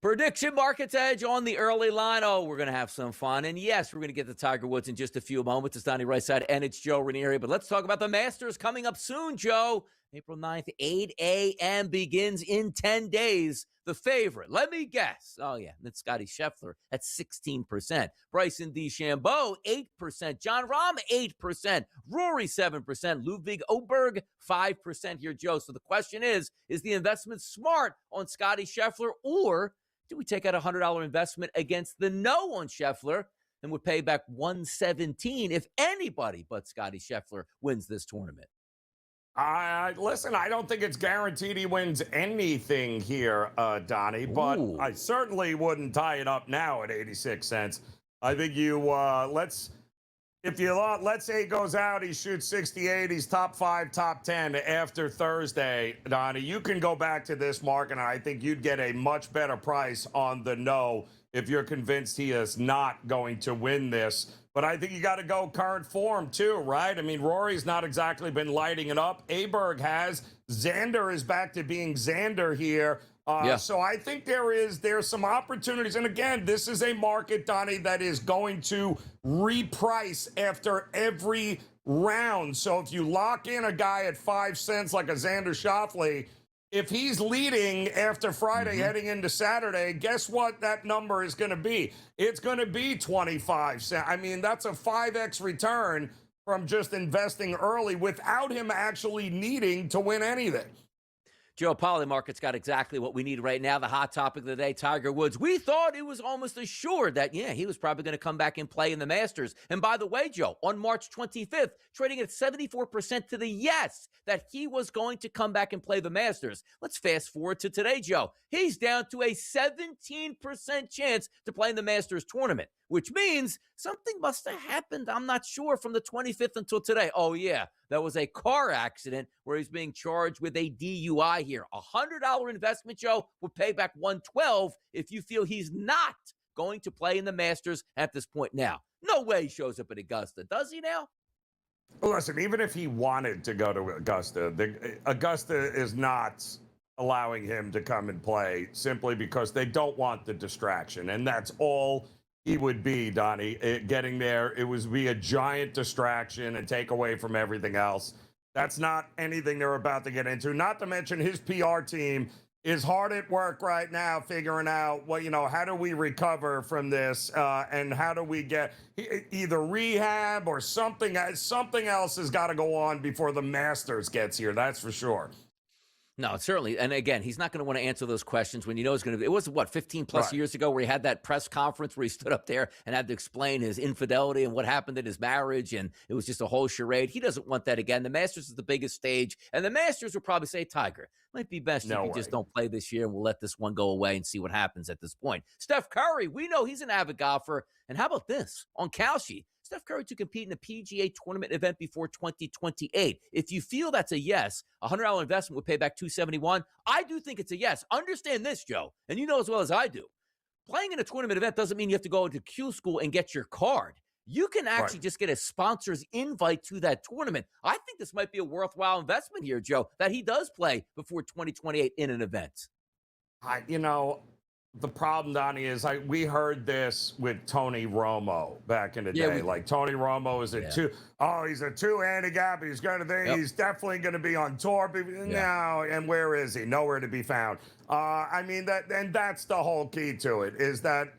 Prediction Markets Edge on the early line. Oh, we're going to have some fun. And yes, we're going to get to Tiger Woods in just a few moments. It's Donnie Rightside and it's Joe Ranieri. But let's talk about the Masters coming up soon, Joe. April 9th, 8 a.m. begins in 10 days. The favorite, let me guess. Oh, yeah, that's Scotty Scheffler at 16%. Bryson DeChambeau, 8%. John Rahm, 8%. Rory, 7%. Ludwig Oberg, 5% here, Joe. So the question is the investment smart on Scotty Scheffler, or do we take out a $100 investment against the no on Scheffler and would pay back $117 if anybody but Scotty Scheffler wins this tournament? Listen, I don't think it's guaranteed he wins anything here, Donnie, but I certainly wouldn't tie it up now at 86 cents. I think let's say he goes out, he shoots 68, he's top 5, top 10 after Thursday, Donnie, you can go back to this market, and I think you'd get a much better price on the no if you're convinced he is not going to win this. But I think you got to go current form, too, right? I mean, Rory's not exactly been lighting it up. Aberg has. Xander is back to being Xander here. So I think there's some opportunities. And again, this is a market, Donnie, that is going to reprice after every round. So if you lock in a guy at 5 cents like a Xander Schauffele, if he's leading after Friday heading into Saturday, guess what that number is going to be? It's going to be 25 cents. I mean, that's a 5x return from just investing early without him actually needing to win anything. Joe, Polymarket's got exactly what we need right now. The hot topic of the day, Tiger Woods. We thought it was almost assured that, he was probably going to come back and play in the Masters. And by the way, Joe, on March 25th, trading at 74% to the yes that he was going to come back and play the Masters. Let's fast forward to today, Joe. He's down to a 17% chance to play in the Masters tournament, which means something must have happened, I'm not sure, from the 25th until today. Oh, yeah, that was a car accident where he's being charged with a DUI here. A $100 investment, Joe, will pay back $112 if you feel he's not going to play in the Masters at this point now. No way he shows up at Augusta, does he now? Listen, even if he wanted to go to Augusta, Augusta is not allowing him to come and play simply because they don't want the distraction. And that's all he would be, Donnie. Getting there, it would be a giant distraction and take away from everything else. That's not anything they're about to get into. Not to mention his PR team is hard at work right now figuring out, how do we recover from this and how do we get either rehab or something else has got to go on before the Masters gets here. That's for sure. No, certainly. And again, he's not going to want to answer those questions when it's going to be. It was, 15 plus years ago where he had that press conference where he stood up there and had to explain his infidelity and what happened in his marriage. And it was just a whole charade. He doesn't want that again. The Masters is the biggest stage. And the Masters will probably say, Tiger, might be best if you just don't play this year and we'll let this one go away and see what happens at this point. Steph Curry, we know he's an avid golfer. And how about this? On Kalshi, Steph Curry to compete in a PGA tournament event before 2028. If you feel that's a yes, a $100 investment would pay back $271. I do think it's a yes. Understand this, Joe, and you know as well as I do. Playing in a tournament event doesn't mean you have to go to Q school and get your card. You can actually just get a sponsor's invite to that tournament. I think this might be a worthwhile investment here, Joe, that he does play before 2028 in an event. The problem, Donnie, is we heard this with Tony Romo back in the day. Like Tony Romo is he's a 2 handicap. He's going to he's definitely going to be on tour. Now, and where is he? Nowhere to be found. That's the whole key to it, is that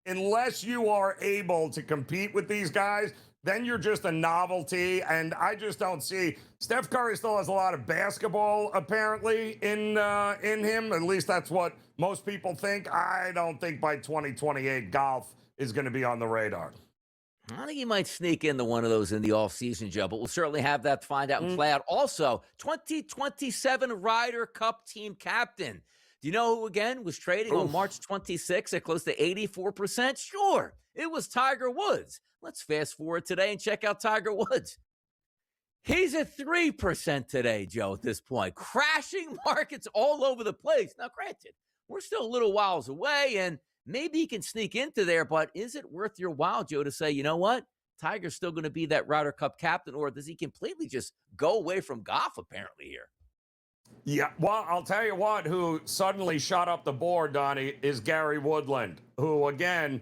unless you are able to compete with these guys, then you're just a novelty. And I just don't see. Steph Curry still has a lot of basketball, apparently, in him. At least that's what most people think. I don't think by 2028 golf is going to be on the radar. I think he might sneak into one of those in the offseason, Joe, but we'll certainly have that to find out and play out. Also, 2027 Ryder Cup team captain. Do you know who, again, was trading on March 26th at close to 84%? Sure, it was Tiger Woods. Let's fast forward today and check out Tiger Woods. He's at 3% today, Joe, at this point. Crashing markets all over the place. Now, granted, we're still a little whiles away, and maybe he can sneak into there, but is it worth your while, Joe, to say, you know what? Tiger's still going to be that Ryder Cup captain, or does he completely just go away from golf, apparently, here? Yeah, well, I'll tell you what, who suddenly shot up the board, Donnie, is Gary Woodland, who, again,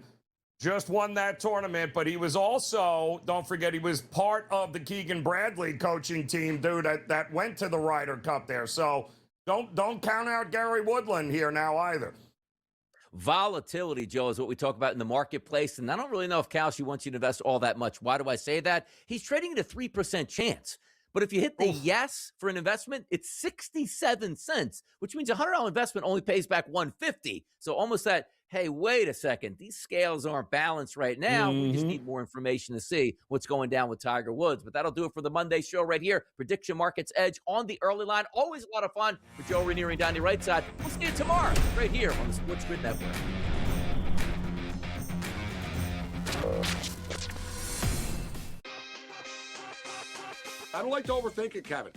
just won that tournament, but he was also, don't forget, he was part of the Keegan Bradley coaching team, dude, that went to the Ryder Cup there. So don't count out Gary Woodland here now either. Volatility, Joe, is what we talk about in the marketplace, and I don't really know if Kalshi wants you to invest all that much. Why do I say that? He's trading at a 3% chance. But if you hit the yes for an investment, it's 67 cents, which means a $100 investment only pays back $150. So almost that, hey, wait a second, these scales aren't balanced right now. We just need more information to see what's going down with Tiger Woods. But that'll do it for the Monday show right here. Prediction Markets Edge on the early line. Always a lot of fun for Joe Ranieri and Donnie Rightside. We'll see you tomorrow right here on the SportsGrid Network. I don't like to overthink it, Kevin.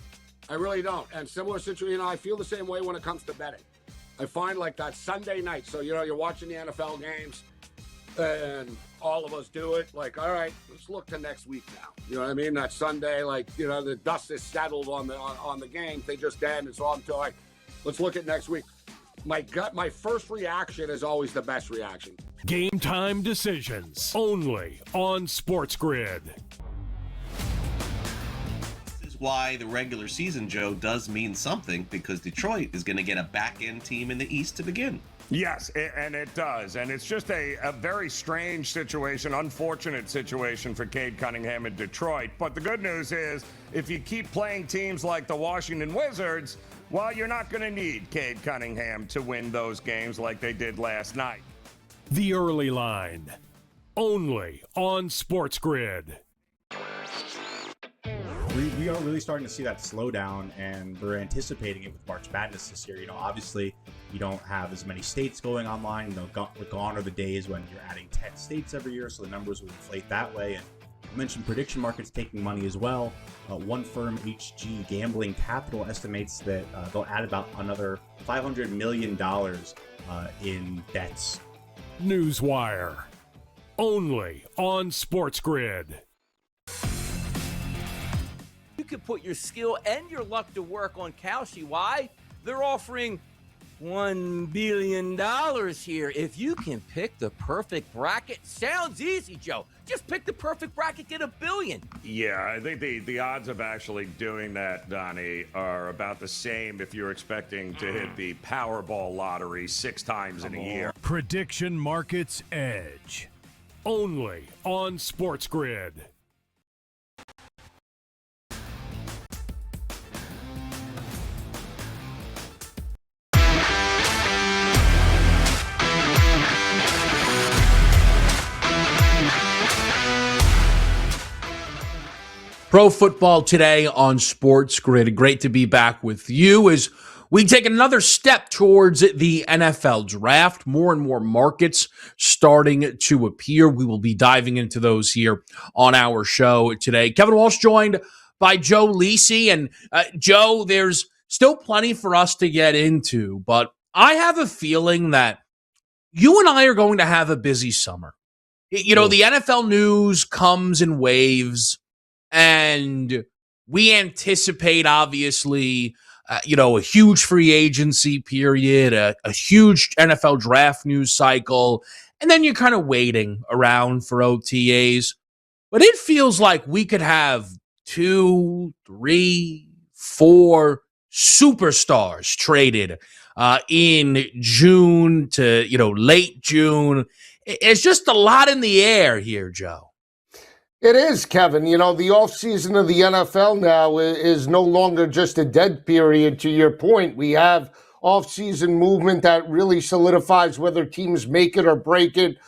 I really don't. And similar situation, I feel the same way when it comes to betting. I find like that Sunday night, so, you're watching the NFL games, and all of us do it. Like, all right, let's look to next week now. You know what I mean? That Sunday, like, the dust is settled on the games. They just end, and so I'm like, let's look at next week. My first reaction is always the best reaction. Game time decisions only on SportsGrid. Why the regular season, Joe, does mean something, because Detroit is going to get a back-end team in the East to begin. Yes, and it does. And it's just a very strange situation, unfortunate situation for Cade Cunningham in Detroit. But the good news is, if you keep playing teams like the Washington Wizards, well, you're not going to need Cade Cunningham to win those games like they did last night. The early line, only on SportsGrid. We are really starting to see that slowdown, and we're anticipating it with March Madness this year. Obviously, you don't have as many states going online. Gone are the days when you're adding 10 states every year, so the numbers will inflate that way. And you mentioned prediction markets taking money as well. One firm, HG Gambling Capital, estimates that they'll add about another $500 million in bets. Newswire, only on SportsGrid. You can put your skill and your luck to work on Kalshi. Why? They're offering $1 billion here. If you can pick the perfect bracket, sounds easy, Joe. Just pick the perfect bracket, get $1 billion. Yeah, I think the odds of actually doing that, Donnie, are about the same if you're expecting to hit the Powerball lottery 6 times in a year. Prediction Markets Edge, only on SportsGrid. Pro Football Today on SportsGrid. Great to be back with you as we take another step towards the NFL draft. More and more markets starting to appear. We will be diving into those here on our show today. Kevin Walsh joined by Joe Lisi. And Joe, there's still plenty for us to get into, but I have a feeling that you and I are going to have a busy summer. The NFL news comes in waves. And we anticipate, obviously, a huge free agency period, a huge NFL draft news cycle, and then you're kind of waiting around for OTAs. But it feels like we could have 2, 3, 4 superstars traded in June to, late June. It's just a lot in the air here, Joe. It is, Kevin. The offseason of the NFL now is no longer just a dead period, to your point. We have offseason movement that really solidifies whether teams make it or break it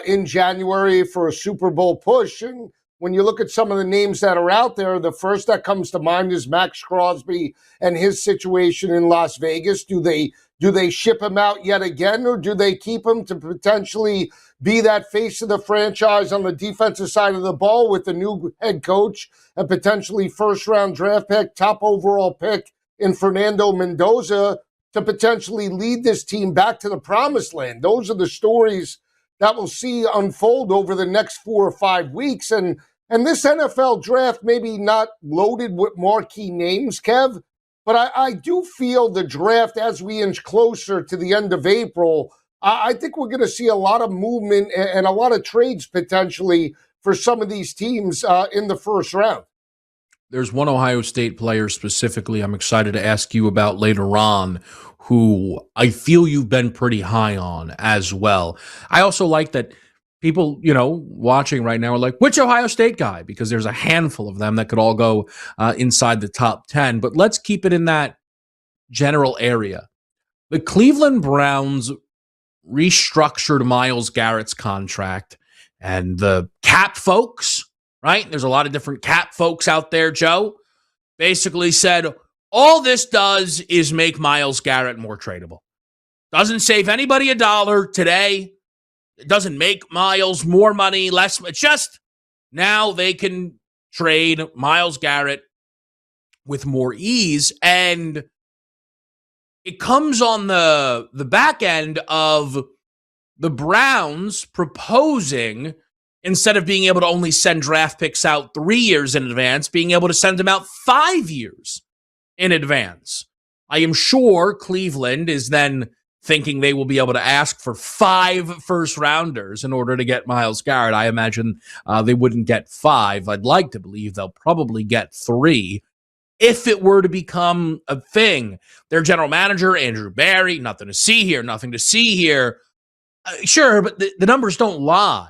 in January for a Super Bowl push. And when you look at some of the names that are out there, the first that comes to mind is Max Crosby and his situation in Las Vegas. Do they Do they ship him out yet again, or do they keep him to potentially be that face of the franchise on the defensive side of the ball with the new head coach and potentially first-round draft pick, top overall pick in Fernando Mendoza to potentially lead this team back to the promised land? Those are the stories that we'll see unfold over the next 4 or 5 weeks. And this NFL draft maybe not loaded with marquee names, Kev, but I do feel the draft as we inch closer to the end of April, I think we're going to see a lot of movement and a lot of trades potentially for some of these teams in the first round. There's one Ohio State player specifically I'm excited to ask you about later on, who I feel you've been pretty high on as well. I also like that people, watching right now are like, which Ohio State guy? Because there's a handful of them that could all go inside the top 10. But let's keep it in that general area. The Cleveland Browns restructured Myles Garrett's contract, and the cap folks, right? There's a lot of different cap folks out there, Joe, basically said, all this does is make Myles Garrett more tradable. Doesn't save anybody a dollar today. It doesn't make Myles more money, less. It's just now they can trade Myles Garrett with more ease. And it comes on the back end of the Browns proposing, instead of being able to only send draft picks out 3 years in advance, being able to send them out 5 years in advance. I am sure Cleveland is then thinking they will be able to ask for 5 first-rounders in order to get Myles Garrett. I imagine they wouldn't get 5. I'd like to believe they'll probably get 3 if it were to become a thing. Their general manager, Andrew Barry, nothing to see here. Sure, but the numbers don't lie.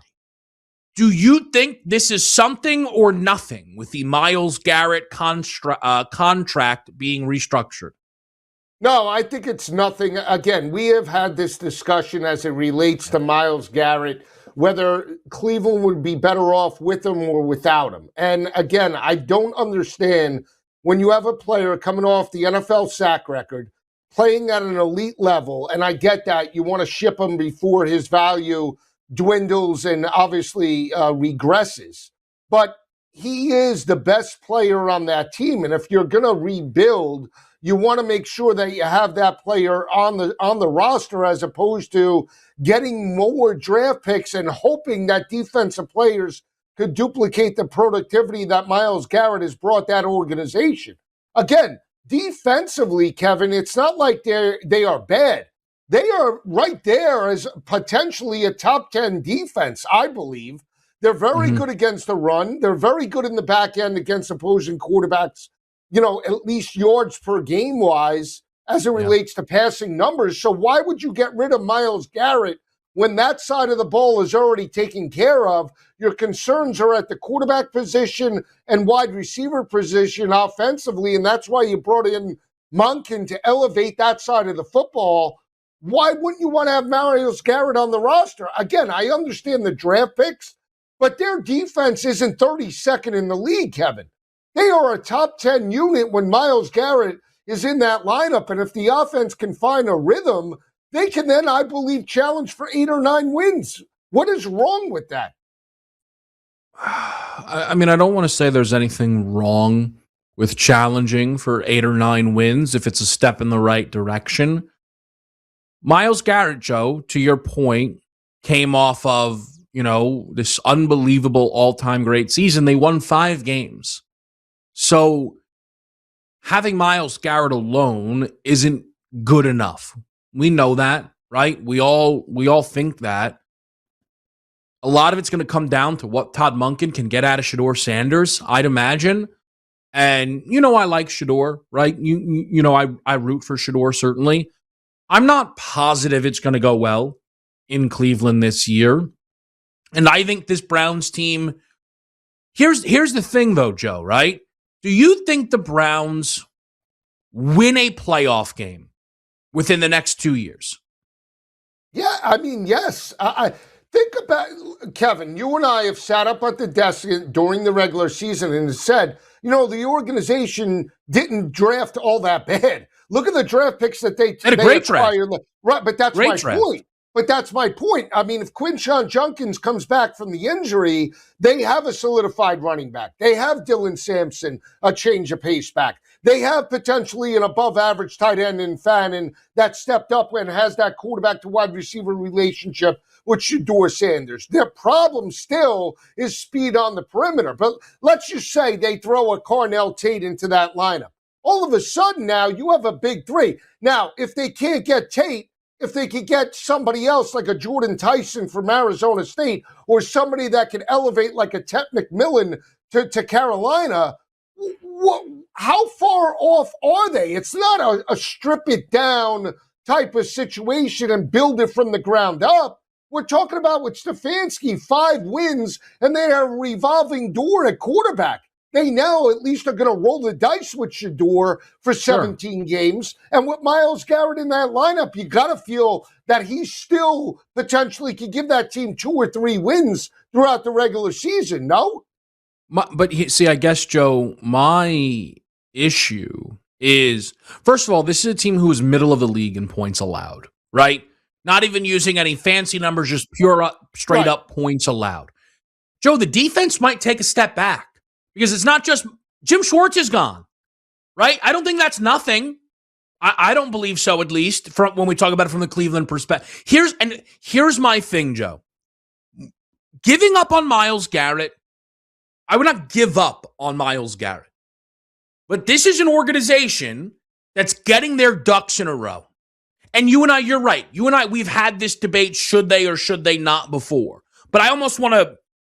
Do you think this is something or nothing with the Myles Garrett contract being restructured? No, I think it's nothing. Again, we have had this discussion as it relates to Myles Garrett, whether Cleveland would be better off with him or without him. And again, I don't understand when you have a player coming off the NFL sack record, playing at an elite level, and I get that you want to ship him before his value dwindles and obviously regresses. But he is the best player on that team. And if you're going to rebuild, you want to make sure that you have that player on the roster as opposed to getting more draft picks and hoping that defensive players could duplicate the productivity that Myles Garrett has brought that organization. Again, defensively, Kevin, it's not like they are bad. They are right there as potentially a top 10 defense, I believe. They're very good against the run. They're very good in the back end against opposing quarterbacks, at least yards per game wise as it relates to passing numbers. So why would you get rid of Myles Garrett when that side of the ball is already taken care of? Your concerns are at the quarterback position and wide receiver position offensively, and that's why you brought in Monken to elevate that side of the football. Why wouldn't you want to have Myles Garrett on the roster? Again, I understand the draft picks, but their defense isn't 32nd in the league, Kevin. They are a top 10 unit when Myles Garrett is in that lineup, and if the offense can find a rhythm, they can then, I believe, challenge for 8 or 9 wins. What is wrong with that? I mean, I don't want to say there's anything wrong with challenging for 8 or 9 wins if it's a step in the right direction. Myles Garrett, Joe, to your point, came off of, this unbelievable all-time great season. They won 5 games. So having Myles Garrett alone isn't good enough. We know that, right? We all think that. A lot of it's going to come down to what Todd Monken can get out of Shedeur Sanders, I'd imagine. And, I like Shedeur, right? I root for Shedeur, certainly. I'm not positive it's going to go well in Cleveland this year. And I think this Browns team, here's the thing though, Joe, right? Do you think the Browns win a playoff game within the next 2 years? Yeah, I mean, yes. I think about, Kevin, you and I have sat up at the desk during the regular season and said, the organization didn't draft all that bad. Look at the draft picks that they had a great draft. Right, but that's Great my draft. point. But that's my point. I mean, if Quinshon Judkins comes back from the injury, they have a solidified running back. They have Dylan Sampson, a change of pace back. They have potentially an above-average tight end in Fannin that stepped up and has that quarterback to wide receiver relationship with Shedeur Sanders. Their problem still is speed on the perimeter. But let's just say they throw a Carnell Tate into that lineup. All of a sudden now you have a big three. Now, if they can't get Tate, if they could get somebody else like a Jordan Tyson from Arizona State or somebody that could elevate like a Ted McMillan to Carolina, how far off are they? It's not a strip it down type of situation and build it from the ground up. We're talking about with Stefanski, 5 wins, and they have a revolving door at quarterback. They now at least are going to roll the dice with Shedeur for 17 games. And with Myles Garrett in that lineup, you got to feel that he still potentially could give that team 2 or 3 wins throughout the regular season, no? See, I guess, Joe, my issue is, first of all, this is a team who is middle of the league in points allowed, right? Not even using any fancy numbers, just pure straight up points allowed. Joe, the defense might take a step back. Because it's not just Jim Schwartz is gone, right? I don't think that's nothing. I don't believe so, at least from when we talk about it from the Cleveland perspective. Here's my thing, Joe. Giving up on Myles Garrett, I would not give up on Myles Garrett. But this is an organization that's getting their ducks in a row. And you and I, you're right. You and I, we've had this debate, should they or should they not before. But I almost want to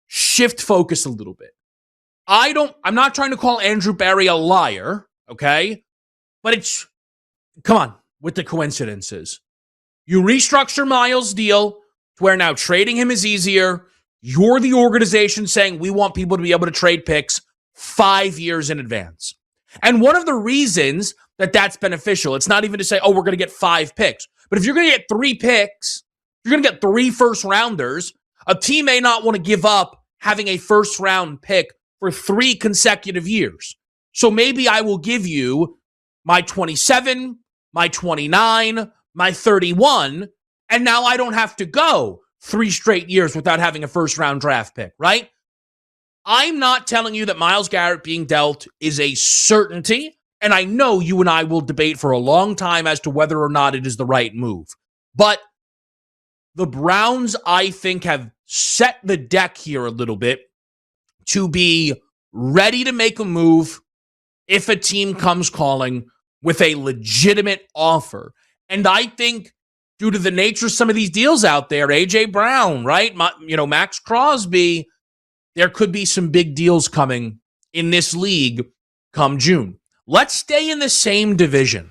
shift focus a little bit. I'm not trying to call Andrew Barry a liar, okay? But come on, with the coincidences. You restructure Myles' deal to where now trading him is easier. You're the organization saying we want people to be able to trade picks 5 years in advance. And one of the reasons that that's beneficial, it's not even to say, oh, we're going to get 5 picks. But if you're going to get 3 picks, you're going to get 3 first-rounders, a team may not want to give up having a first-round pick for 3 consecutive years. So maybe I will give you my 27, my 29, my 31, and now I don't have to go 3 straight years without having a first-round draft pick, right? I'm not telling you that Myles Garrett being dealt is a certainty, and I know you and I will debate for a long time as to whether or not it is the right move. But the Browns, I think, have set the deck here a little bit to be ready to make a move if a team comes calling with a legitimate offer. And I think due to the nature of some of these deals out there, A.J. Brown, right? Max Crosby, there could be some big deals coming in this league come June. Let's stay in the same division.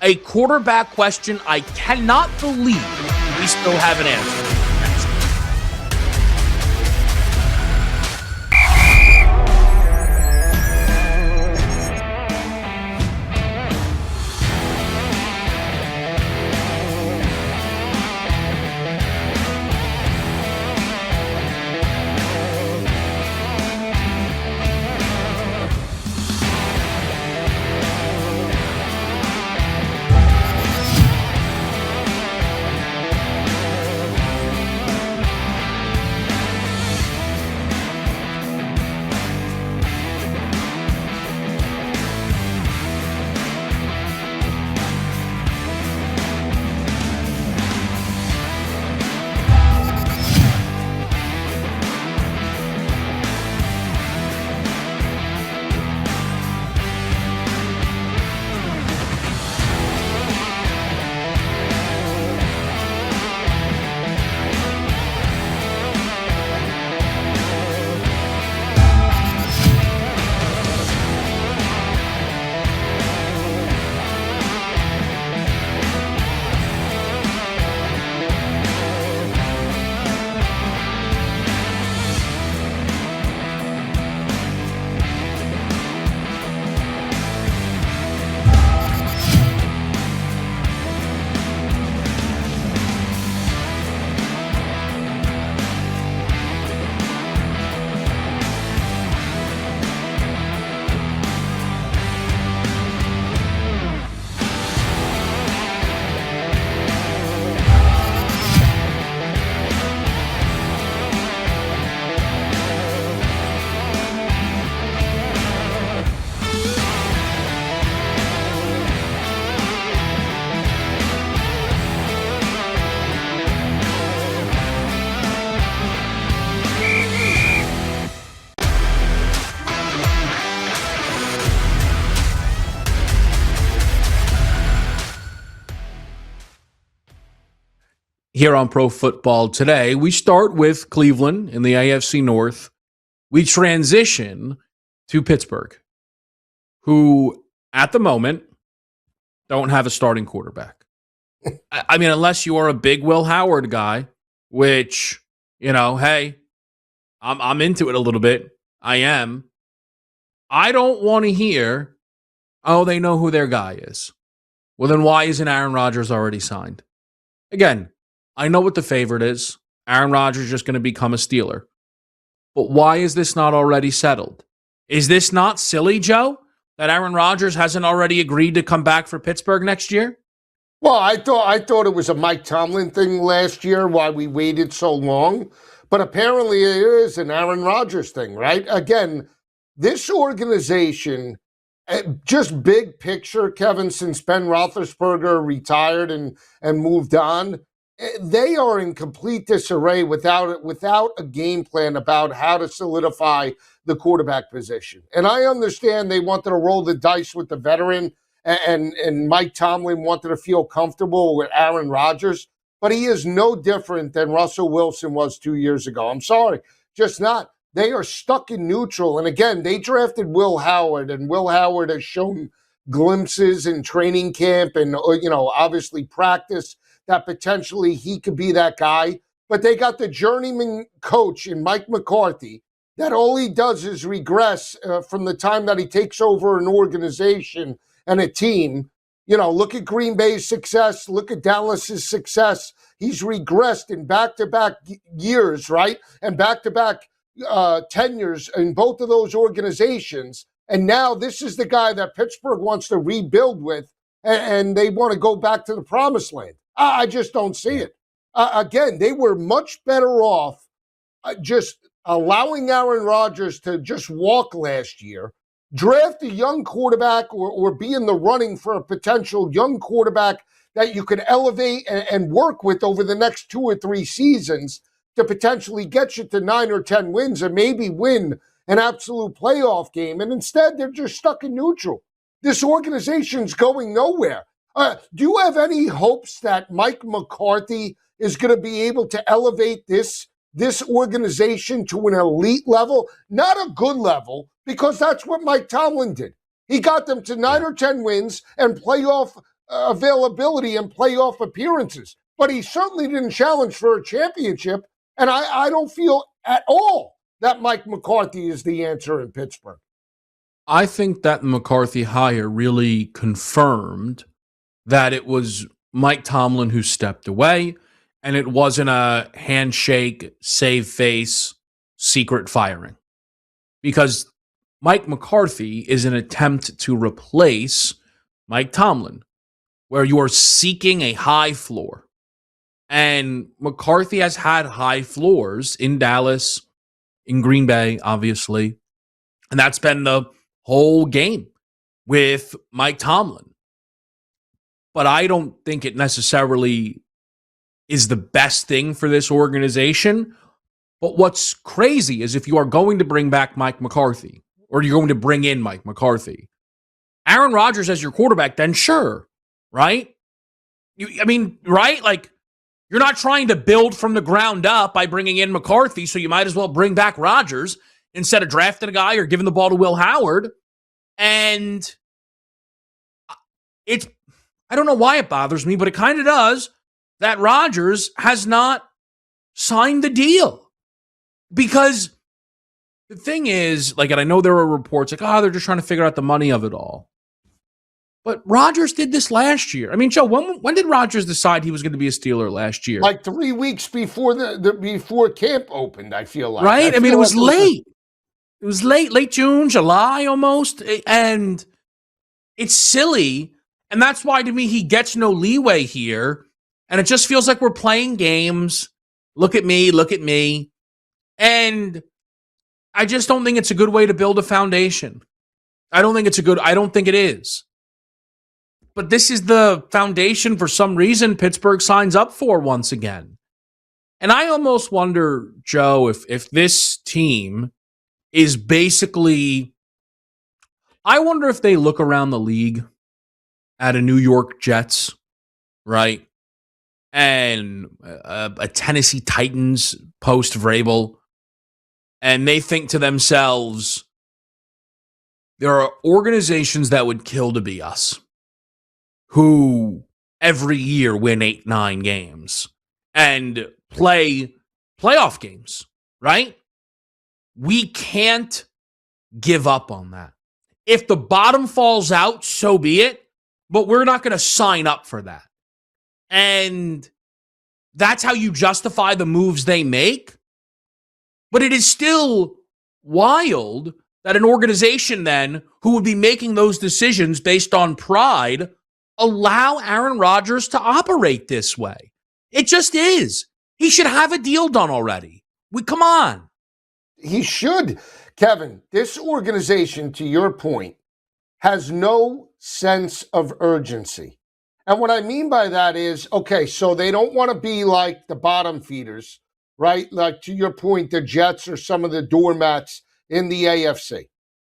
A quarterback question I cannot believe we still haven't answered. here on Pro Football Today. We start with Cleveland in the AFC North. We transition to Pittsburgh, who at the moment don't have a starting quarterback. I mean, unless you are a big Will Howard guy, which, hey, I'm into it a little bit. I am. I don't want to hear, oh, they know who their guy is. Well, then why isn't Aaron Rodgers already signed? Again, I know what the favorite is. Aaron Rodgers is just going to become a Steeler. But why is this not already settled? Is this not silly, Joe, that Aaron Rodgers hasn't already agreed to come back for Pittsburgh next year? Well, I thought it was a Mike Tomlin thing last year, why we waited so long. But apparently it is an Aaron Rodgers thing, right? Again, this organization, just big picture, Kevin, since Ben Roethlisberger retired and moved on, they are in complete disarray without a game plan about how to solidify the quarterback position. And I understand they wanted to roll the dice with the veteran, and Mike Tomlin wanted to feel comfortable with Aaron Rodgers, but he is no different than Russell Wilson was 2 years ago. I'm sorry, just not. They are stuck in neutral. And again, they drafted Will Howard, and Will Howard has shown glimpses in training camp and, obviously practice that potentially he could be that guy. But they got the journeyman coach in Mike McCarthy that all he does is regress from the time that he takes over an organization and a team. Look at Green Bay's success. Look at Dallas's success. He's regressed in back-to-back years, right? And back-to-back tenures in both of those organizations. And now this is the guy that Pittsburgh wants to rebuild with, and they want to go back to the promised land. I just don't see it. Again, they were much better off just allowing Aaron Rodgers to just walk last year, draft a young quarterback or be in the running for a potential young quarterback that you could elevate and work with over the next 2 or 3 seasons to potentially get you to 9 or 10 wins and maybe win an absolute playoff game. And instead, they're just stuck in neutral. This organization's going nowhere. Do you have any hopes that Mike McCarthy is going to be able to elevate this organization to an elite level? Not a good level, because that's what Mike Tomlin did. He got them to 9 or 10 wins and playoff availability and playoff appearances. But he certainly didn't challenge for a championship. And I don't feel at all that Mike McCarthy is the answer in Pittsburgh. I think that McCarthy hire really confirmed that it was Mike Tomlin who stepped away, and it wasn't a handshake, save face, secret firing. Because Mike McCarthy is an attempt to replace Mike Tomlin, where you are seeking a high floor. And McCarthy has had high floors in Dallas, in Green Bay, obviously. And that's been the whole game with Mike Tomlin. But I don't think it necessarily is the best thing for this organization. But what's crazy is if you are going to bring back Mike McCarthy, or you're going to bring in Mike McCarthy, Aaron Rodgers as your quarterback, then sure, right? Right? Like, you're not trying to build from the ground up by bringing in McCarthy, so you might as well bring back Rodgers instead of drafting a guy or giving the ball to Will Howard. And I don't know why it bothers me, but it kind of does, that Rodgers has not signed the deal. Because the thing is, and I know there are reports they're just trying to figure out the money of it all. But Rodgers did this last year. I mean, Joe, when did Rodgers decide he was going to be a Steeler last year? Like 3 weeks before before camp opened, I feel like. Right? It was late. It was late June, July almost. And it's silly. And that's why, to me, he gets no leeway here. And it just feels like we're playing games. Look at me. And I just don't think it's a good way to build a foundation. I don't think it is. But this is the foundation, for some reason, Pittsburgh signs up for once again. And I almost wonder, Joe, if this team is basically, I wonder if they look around the league at a New York Jets, right? and a Tennessee Titans post Vrabel, and they think to themselves, there are organizations that would kill to be us, who every year win 8-9 games and play playoff games, right? We can't give up on that. If the bottom falls out, so be it, but we're not going to sign up for that. And that's how you justify the moves they make. But it is still wild that an organization then who would be making those decisions based on pride allow Aaron Rodgers to operate this way. It just is. He should have a deal done already. Come on. He should. Kevin, this organization, to your point, has no sense of urgency. And what I mean by that is, okay, so they don't want to be like the bottom feeders, right? Like, to your point, the Jets or some of the doormats in the AFC.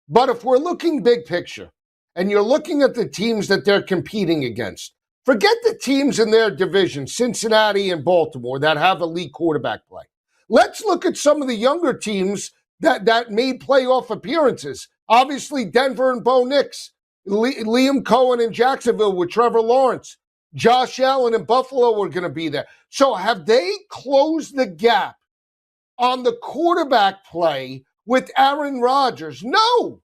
But if we're looking big picture, and you're looking at the teams that they're competing against, forget the teams in their division, Cincinnati and Baltimore, that have elite quarterback play. Let's look at some of the younger teams that made playoff appearances. Obviously, Denver and Bo Nix, Liam Cohen in Jacksonville with Trevor Lawrence, Josh Allen in Buffalo were going to be there. So have they closed the gap on the quarterback play with Aaron Rodgers? No.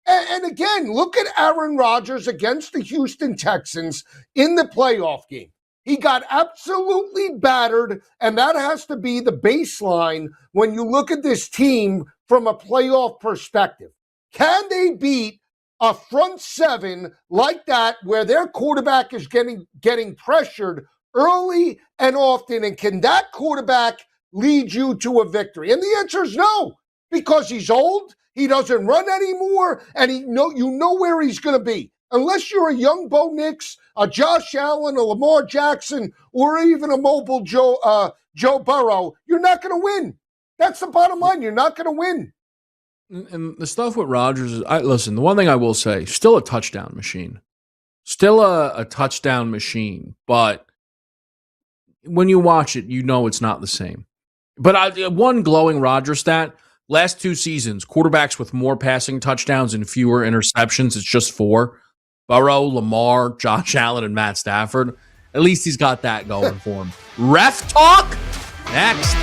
And again, look at Aaron Rodgers against the Houston Texans in the playoff game. He got absolutely battered, and that has to be the baseline when you look at this team from a playoff perspective. Can they beat a front seven like that where their quarterback is getting pressured early and often, and can that quarterback lead you to a victory? And the answer is no, because he's old, he doesn't run anymore, and you know where he's going to be. Unless you're a young Bo Nix, a Josh Allen, a Lamar Jackson, or even a mobile Joe Burrow, you're not going to win. That's the bottom line. You're not going to win. And the stuff with Rodgers is, listen, the one thing I will say, still a touchdown machine. Still a touchdown machine. But when you watch it, you know it's not the same. But one glowing Rodgers stat, last 2 seasons, quarterbacks with more passing touchdowns and fewer interceptions, it's just 4. Burrow, Lamar, Josh Allen, and Matt Stafford. At least he's got that going for him. Ref talk? Next.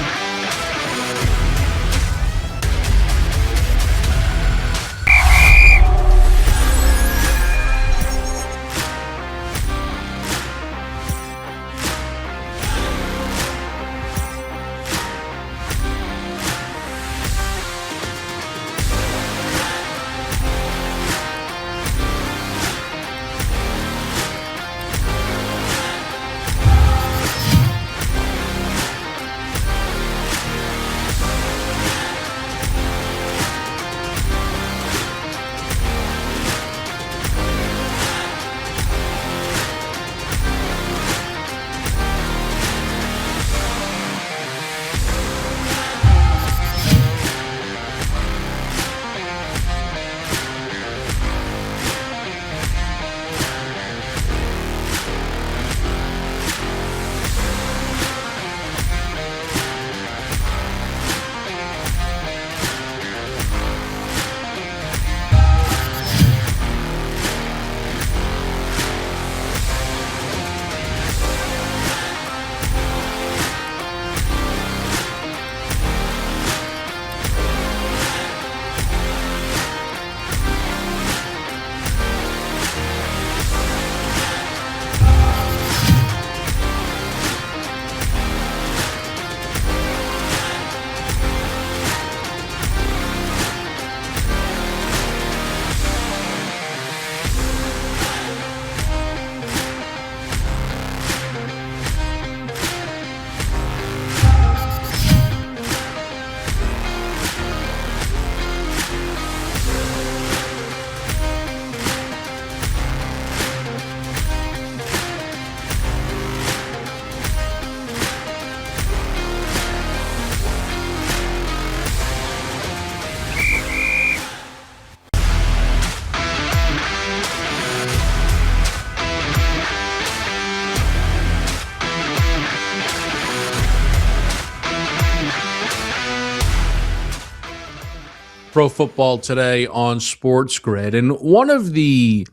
Pro Football Today on SportsGrid, and one of the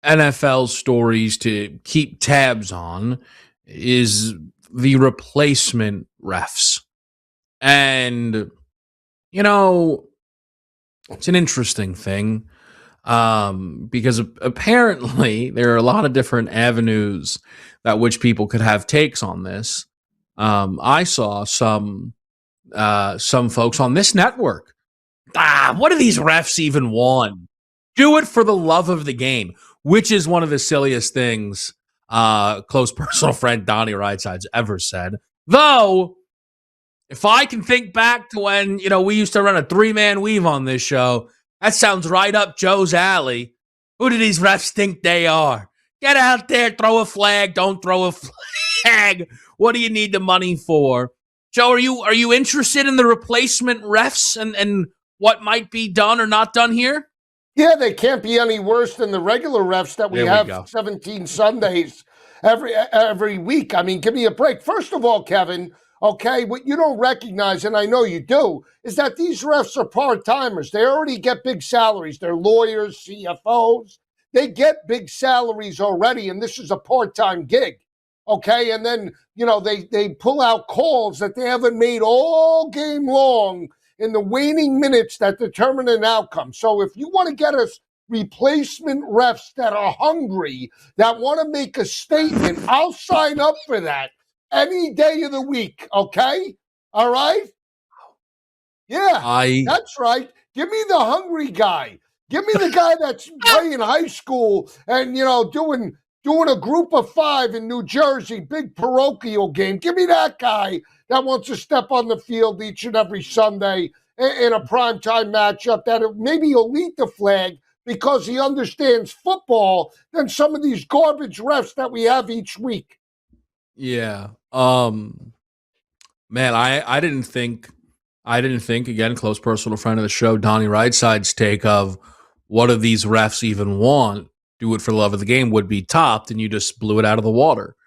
NFL stories to keep tabs on is the replacement refs. And, you know, it's an interesting thing because apparently there are a lot of different avenues that which people could have takes on this. I saw some folks on this network. What do these refs even want? Do it for the love of the game, which is one of the silliest things close personal friend Donnie Rightside ever said. Though, if I can think back to when, we used to run a 3-man weave on this show, that sounds right up Joe's alley. Who do these refs think they are? Get out there, throw a flag, don't throw a flag. What do you need the money for? Joe, are you interested in the replacement refs and what might be done or not done here? Yeah, they can't be any worse than the regular refs that we have 17 Sundays every week. I mean, give me a break. First of all, Kevin, okay, what you don't recognize, and I know you do, is that these refs are part-timers. They already get big salaries. They're lawyers, CFOs. They get big salaries already, and this is a part-time gig, okay? And then, they pull out calls that they haven't made all game long in the waning minutes that determine an outcome. So if you want to get us replacement refs that are hungry, that want to make a statement, I'll sign up for that any day of the week, okay? All right? Yeah, that's right. Give me the hungry guy. Give me the guy that's playing high school and, doing a group of 5 in New Jersey, big parochial game. Give me that guy that wants to step on the field each and every Sunday in a primetime matchup that maybe he'll lead the flag because he understands football than some of these garbage refs that we have each week. Yeah. Man, I didn't think, again, close personal friend of the show, Donnie Rightside's take of what do these refs even want? Do it for the love of the game would be topped, and you just blew it out of the water.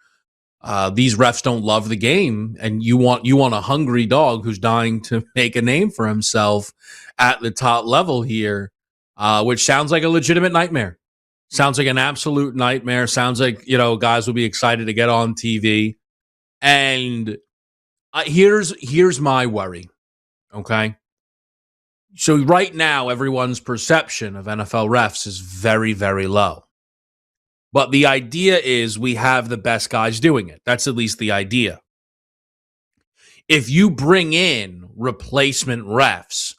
These refs don't love the game, and you want a hungry dog who's dying to make a name for himself at the top level here, which sounds like a legitimate nightmare. Sounds like an absolute nightmare. Sounds like, guys will be excited to get on TV. And here's my worry, okay? So right now, everyone's perception of NFL refs is very, very low. But the idea is we have the best guys doing it. That's at least the idea. If you bring in replacement refs,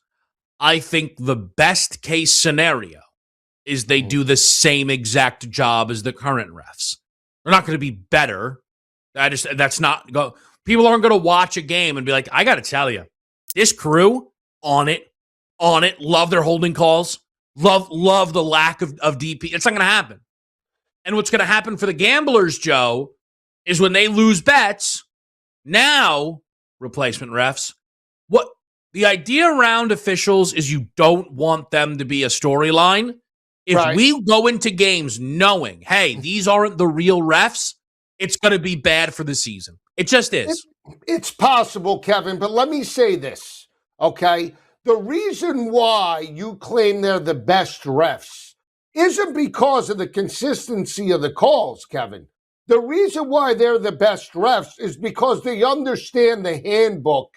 I think the best case scenario is they do the same exact job as the current refs. They're not going to be better. People aren't going to watch a game and be like, I got to tell you, this crew on it, love their holding calls, love the lack of DP. It's not going to happen. And what's going to happen for the gamblers, Joe, is when they lose bets, now replacement refs, what the idea around officials is you don't want them to be a storyline. If we go into games knowing, hey, these aren't the real refs, it's going to be bad for the season. It just is. It's possible, Kevin, but let me say this, okay? The reason why you claim they're the best refs isn't because of the consistency of the calls, Kevin. The reason why they're the best refs is because they understand the handbook,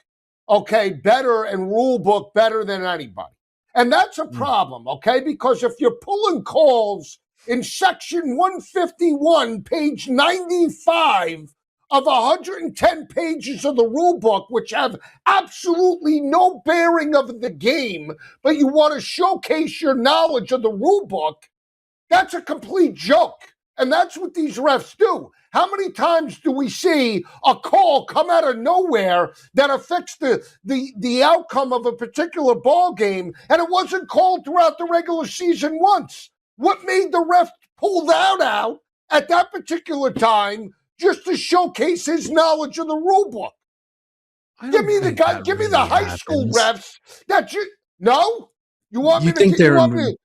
okay, better and rule book better than anybody. And that's a problem, okay? Because if you're pulling calls in section 151, page 95 of 110 pages of the rule book, which have absolutely no bearing of the game, but you want to showcase your knowledge of the rule book, that's a complete joke. And that's what these refs do. How many times do we see a call come out of nowhere that affects the outcome of a particular ball game, and it wasn't called throughout the regular season once? What made the ref pull that out at that particular time just to showcase his knowledge of the rule book? Give me the guy. Give me the high school refs. No. You want me to?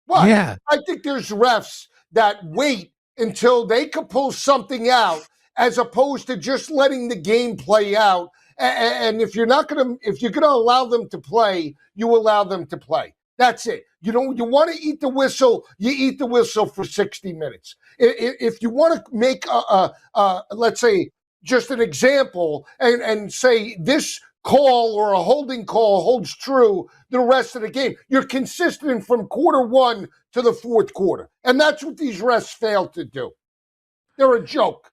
What? Yeah. I think there's refs that wait until they can pull something out, as opposed to just letting the game play out And if you're going to allow them to play, you allow them to play. That's it. You want to eat the whistle, you eat the whistle for 60 minutes. If you want to make let's say just an example and say this call or a holding call holds true the rest of the game, you're consistent from quarter one to the fourth quarter. And that's what these refs fail to do. They're a joke.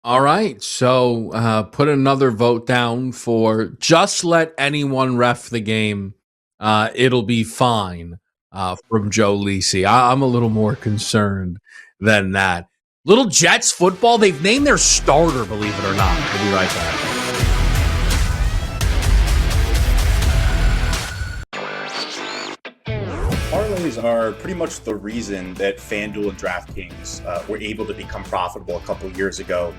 All right. So put another vote down for just let anyone ref the game. It'll be fine from Joe Lisi. I'm a little more concerned than that. Little Jets football, they've named their starter, believe it or not. We'll be right back. Parlays are pretty much the reason that FanDuel and DraftKings were able to become profitable a couple of years ago.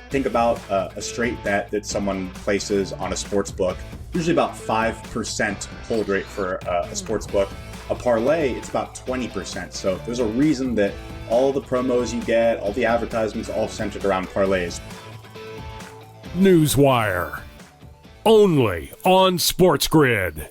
Think about a straight bet that someone places on a sports book, usually about 5% hold rate for a sports book. A parlay, it's about 20%. So there's a reason that all the promos you get, all the advertisements, all centered around parlays. Newswire. Only on SportsGrid.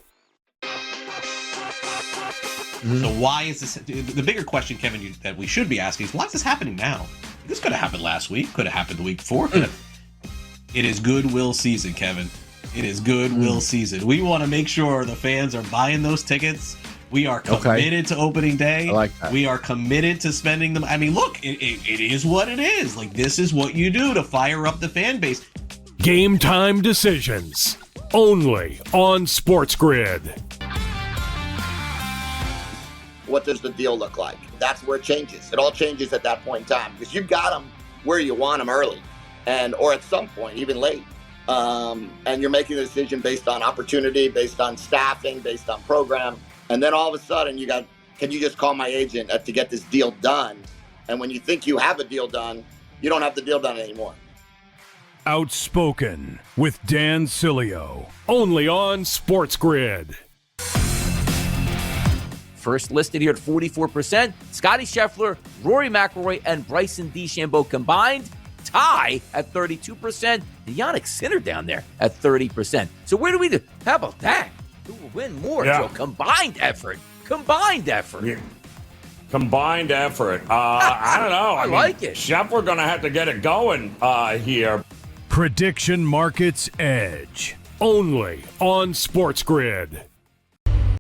So why is this? The bigger question, Kevin, that we should be asking is, why is this happening now? This could have happened last week. Could have happened the week before. It is goodwill season, Kevin. It is goodwill season. We want to make sure the fans are buying those tickets. We are committed to opening day. I like that. We are committed to spending them. I mean, look, it is what it is. Like, this is what you do to fire up the fan base. Game time decisions. Only on SportsGrid. What does the deal look like? That's where it changes. It all changes at that point in time because you've got them where you want them early or at some point, even late. And you're making a decision based on opportunity, based on staffing, based on program. And then all of a sudden can you just call my agent to get this deal done? And when you think you have a deal done, you don't have the deal done anymore. Outspoken with Dan Cilio. Only on SportsGrid. First listed here at 44%, Scotty Scheffler, Rory McIlroy, and Bryson DeChambeau combined. Tie at 32%. Yannick Sinner down there at 30%. So where do we do? How about that? Who will win more, Joe? Combined effort. Combined effort. Yeah. Combined effort. I don't know. I like it. Scheffler going to have to get it going here. Prediction Markets Edge. Only on SportsGrid.